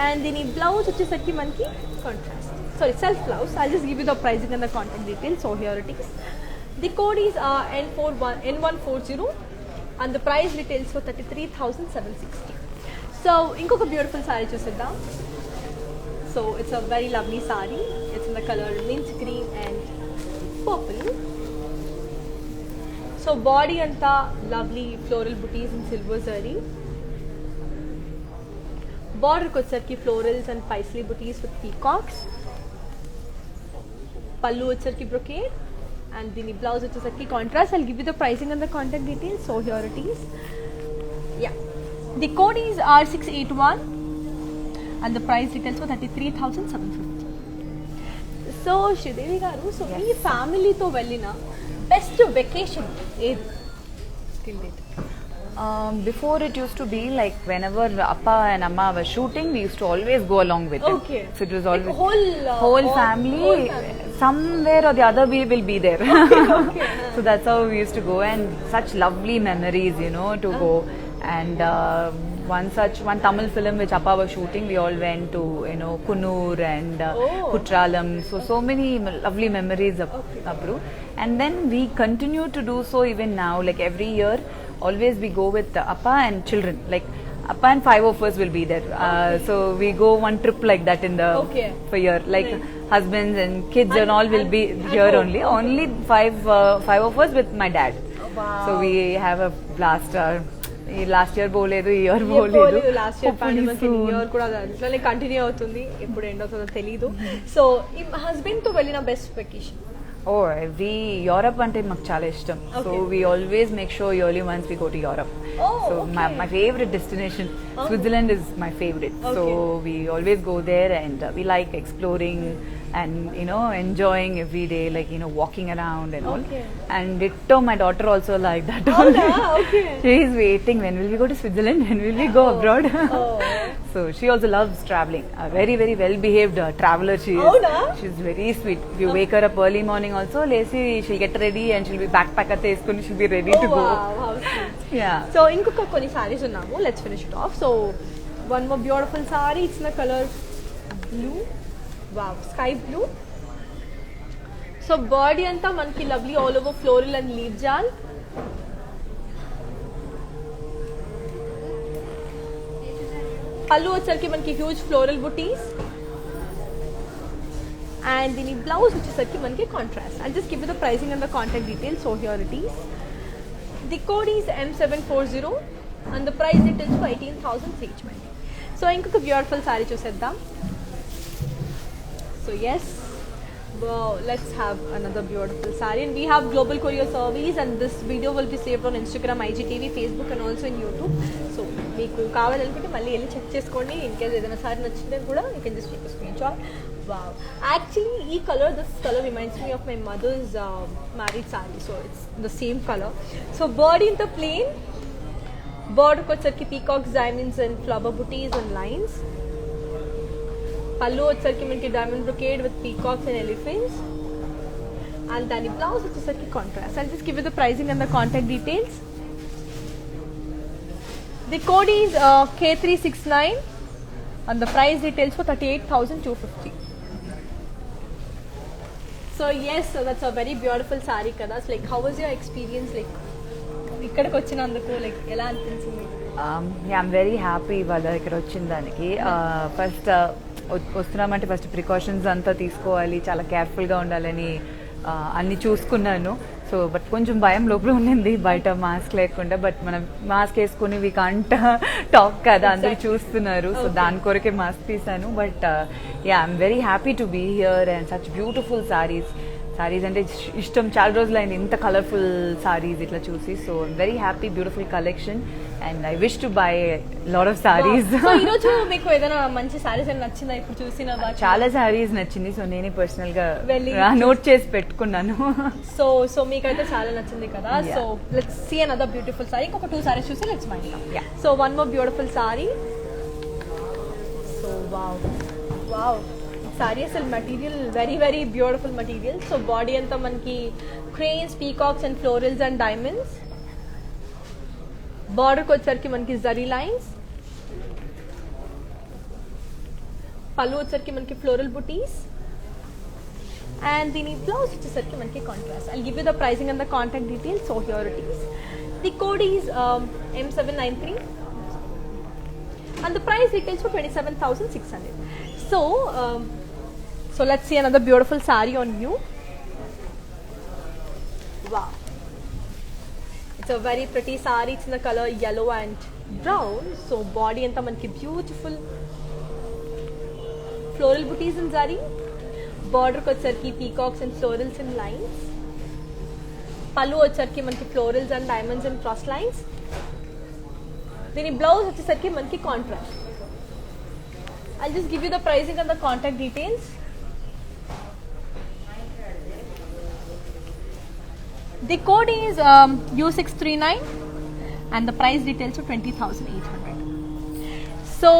అండ్ దీని బ్లౌజ్ వచ్చేసరికి మనకి contrast self blouse. I just give you the pricing and the contact details. So here it is. The code is N140 and the price details for 33,760. So ఇంకొక beautiful sari చూసేద్దాం. So it's a very lovely sari. It's in the colour mint green and purple. So body అంతా lovely floral butis in silver zari. బార్డర్కి వచ్చరికి florals and Paisley buttis with peacocks. పళ్ళు వచ్చరికి brocade and దీని blouse వచ్చేసరికి contrast. I'll give you the pricing and the contact details. So here it is. Yeah. The code is R681 and the price details for 33,750. So Shridevi garu, so Yes. ee family to vellina best vacation ఏది till date? Before it used to be like whenever Appa and Amma were shooting, we used to always go along with them. Okay. So it was Like always whole family. Somewhere or the other we will be there. Okay. So that's how we used to go, and such lovely memories, you know, to go. And one Tamil film which Appa was shooting, we all went to, you know, Kunur and Kutralam. So many lovely memories of Abru. And then we continue to do so even now. Like every year, always we go with Appa and children. Like Appa and 5 of us will be there. So we go one trip like that in the for year. Like husbands and kids and all will be here only. Only five of us with my dad. Wow. So we have a blast. Last year పోలేదు, ఈ year పోలేదు. Last year pandemic year కూడా అట్లనే continue అవుతుంది. ఎప్పుడు end అవుతుందో తెలీదు. So ఈ హస్బెండ్ తో వెళ్ళిన బెస్ట్ వెకేషన్? ఎవ్రీ యూరప్ అంటే మాకు చాలా ఇష్టం. So we always make sure yearly once we go to Europe. So my favourite destination Switzerland is my favorite. So we always go there and we like exploring and, you know, enjoying every day, like, you know, walking around and all. And ditto my daughter also like that. She is waiting, when will we go to Switzerland, when will we go abroad. So she also loves traveling. A very very well behaved traveler she is. She's very sweet. If you wake her up early morning also, lazy, she'll get ready and she'll be backpack at the she'll be ready to go. Wow, how sweet. Yeah. So inkoka koni sarees unnamu. Let's finish it off. So one more beautiful saree. It's in the color blue. Wow, sky blue. So body anta manki lovely all over floral and leaf jal. Pallu వచ్చరికి మనకి huge floral butis and దీని blouse వచ్చేసరికి మనకి contrast. I'll just give you the pricing and the contact details. So here it is. The code is M740 and the price details for 18,320. So ఇంకొక beautiful sari చూసేద్దాం. So yes, wow, let's have another beautiful saree, and we have global courier service, and this video will be saved on Instagram, IGTV, Facebook and also in YouTube. So మీకు కావాలనుకుంటే మళ్ళీ వెళ్ళి check చేసుకోండి. In case ఏదైనా sorry నచ్చితే కూడా you can just take a screenshot. Wow, actually this color reminds me of my mother's married saree, so it's the same color. So body in the plain, border వచ్చరికి peacocks, diamonds and flower booties and lines. పళ్ళు వచ్చరికి మనకి diamond brocade with peacocks and elephants and దాని blouse వచ్చేసరికి contrast. I'll just give you the pricing and the contact details. The code is K369 and the price details for 38,250. So yes, so that's a very beautiful saree kada. So like how was your experience, like ఇక్కడికి వచ్చినందుకు like ఎలా అనిపించింది? I'm very happy వాళ్ళ ఇక్కడ వచ్చిన దానికి. First వస్తున్నామంటే first precautions అంతా తీసుకోవాలి, చాలా కేర్ఫుల్గా ఉండాలని అన్ని చూసుకున్నాను. సో బట్ కొంచెం భయం లోపల ఉండింది బయట మాస్క్ లేకుండా, బట్ మనం మాస్క్ వేసుకొని వీ కాంట్ టాక్ కదా, అందరూ చూస్తున్నారు. సో దాని కొరకే మాస్క్ తీసాను. But yeah, I'm very happy to be here and such beautiful saris. Saris అంటే ఇష్టం, చాలా రోజులైంది ఇంత కలర్ఫుల్ సారీస్ ఇట్లా చూసి. So very happy, beautiful collection and I wish to buy lot of saris. ఈరోజు మీకు ఏదైనా మంచి సారీస్ అని నచ్చిందా ఇప్పుడు చూసిన? చాలా సారీస్ నచ్చింది. సో నేనే పర్సనల్ గా వెళ్ళి నోట్ చేసి పెట్టుకున్నాను. సో మీకైతే చాలా నచ్చింది కదా. So let's see another beautiful saree. ఇంకొక 2 సారీస్ చూసి let's mind. So one more beautiful saree. So wow saree అసలు material very very beautiful material. So body అంతా మనకి cranes, peacocks and florals and diamonds. బార్డర్కి వచ్చరికి మనకి జరీ లైన్స్. పళ్ళు వచ్చరికి మనకి ఫ్లోరల్ బుటీస్ and దీని బ్లౌజ్ వచ్చేసరికి మనకి contrast. I'll give you the pricing and the contact details. So here it is. The code is M793 and the price details for 27,600. So let's see another beautiful saree on you. Wow, it's a very pretty saree. It's in the color yellow and brown. So body anta manki beautiful floral booties in zari. Border ko వచ్చరికి peacocks and florals and lines. pallu వచ్చరికి మనకి florals and diamonds and cross lines. దీని blouse వచ్చేసరికి మనకి contrast. I'll just give you the pricing and the contact details. The code is U639 and the price details are 20,800. So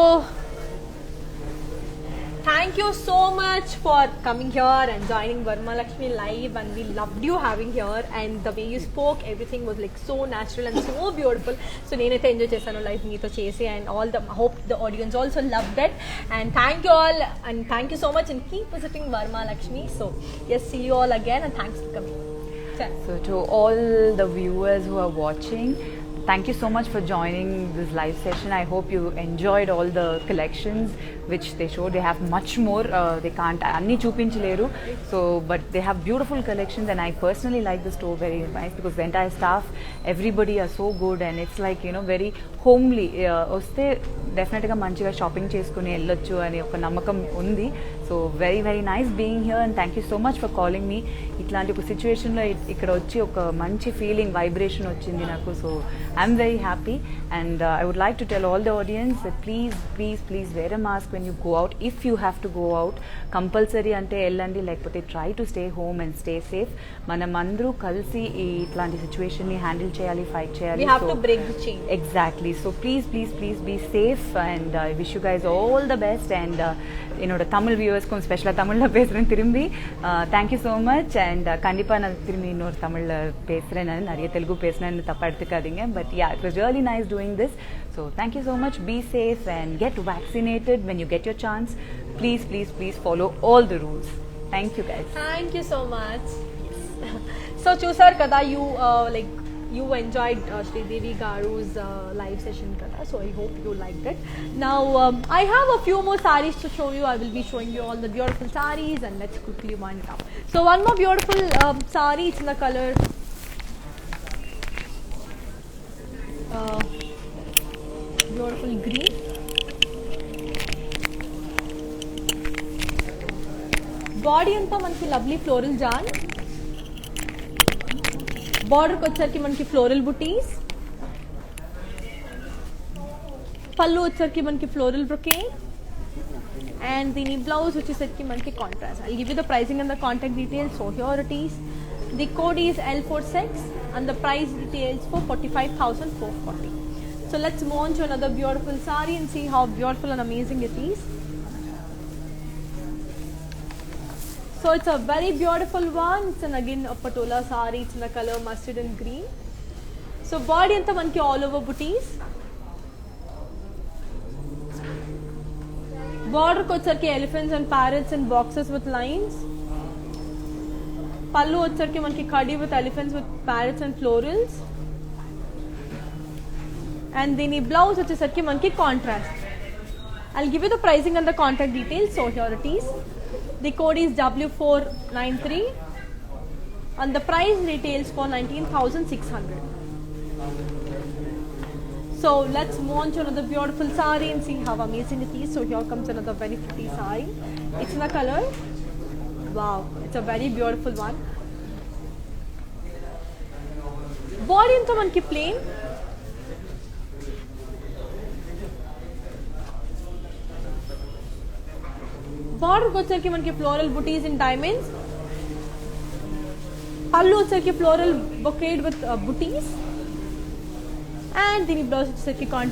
thank you so much for coming here and joining Varma Lakshmi live, and we loved you having here, and the way you spoke, everything was like so natural and so beautiful. So nenaithe enjoy chesanu live meeto chesi, and all the hope the audience also loved it. And thank you all, and thank you so much, and keep visiting Varma Lakshmi. So yes, see you all again, and thanks for coming. So to all the viewers who are watching, thank you so much for joining this live session. I hope you enjoyed all the collections which they showed. They have much more. They can't anni chupinchaleru. So but they have beautiful collections, and I personally like the store very nice because the entire staff, everybody are so good, and it's like, you know, very homely. Oste definitely ga manchiga shopping cheskoni ellochu ani oka namakam undi. So very very nice being here, and thank you so much for calling me. Itlanti oka situation lo ikkada vachi oka manchi feeling, vibration ochindi naku. So I'm very happy, and I would like to tell all the audience that please wear a mask when you go out. If you have to go out, compulsory ante ellandi, lekapothe try to stay home and stay safe. Manam andru kalsi itlanti situation ni handle cheyali, fight cheyali. We have to break the chain. Exactly. So please be safe, and I wish you guys all the best. And என்னோட தமிழ் வியூவர்ஸ்க்கும் ஸ்பெஷலாக தமிழில் பேசுகிறேன் திரும்பி. Thank you so much. And கண்டிப்பாக நான் திரும்பி இன்னொரு தமிழில் பேசுகிறேன். நான் நிறைய தெலுங்கு பேசுனேன்னு தப்பாக எடுத்துக்காதீங்க. But yeah, it was really nice doing this. So thank you so much. Be safe and get vaccinated when you get your chance. Please follow all the rules. Thank you guys. Thank you so much. So చూసారు కదా, you enjoyed Sridevi Garu's live session kada, so I hope you liked it. Now I have a few more sarees to show you. I will be showing you all the beautiful sarees, and let's quickly wind it up. So one more beautiful saree. It's in the color beautiful green. Body anta manki lovely floral jaan. Border వచ్చరికి మనకి floral బుటీస్. పళ్ళు వచ్చరికి మనకి floral brocade, and దీని blouse వచ్చేసరికి మనకి contrast. I'll give you the pricing and the contact details. So here it is. The code is L46 and the price details for 45,440. So let's move on to another beautiful saree and see how beautiful and amazing it is. So it's a very beautiful one. It's again a patola saree. It's in the color mustard and green. So body anta manki all over booties. Border ko వచ్చరికి elephants and parrots and boxes with lines. Pallu వచ్చరికి manki khadi with elephants with parrots and florals. And dini blouse వచ్చరికి manki contrast. I'll give you the pricing and the contact details. So here it is. The code is W493 and the price retails for 19,600. So let's move on to another beautiful sari and see how amazing it is. So here comes another very pretty sari. It's in the color, wow, it's a very beautiful one. Body into manki plain, border వచ్చేసరికి మనకి floral butis in diamonds, పళ్ళు వచ్చేసరికి floral బొకేడ్ with buttis, and దీని blouse వచ్చేసరికి contrast.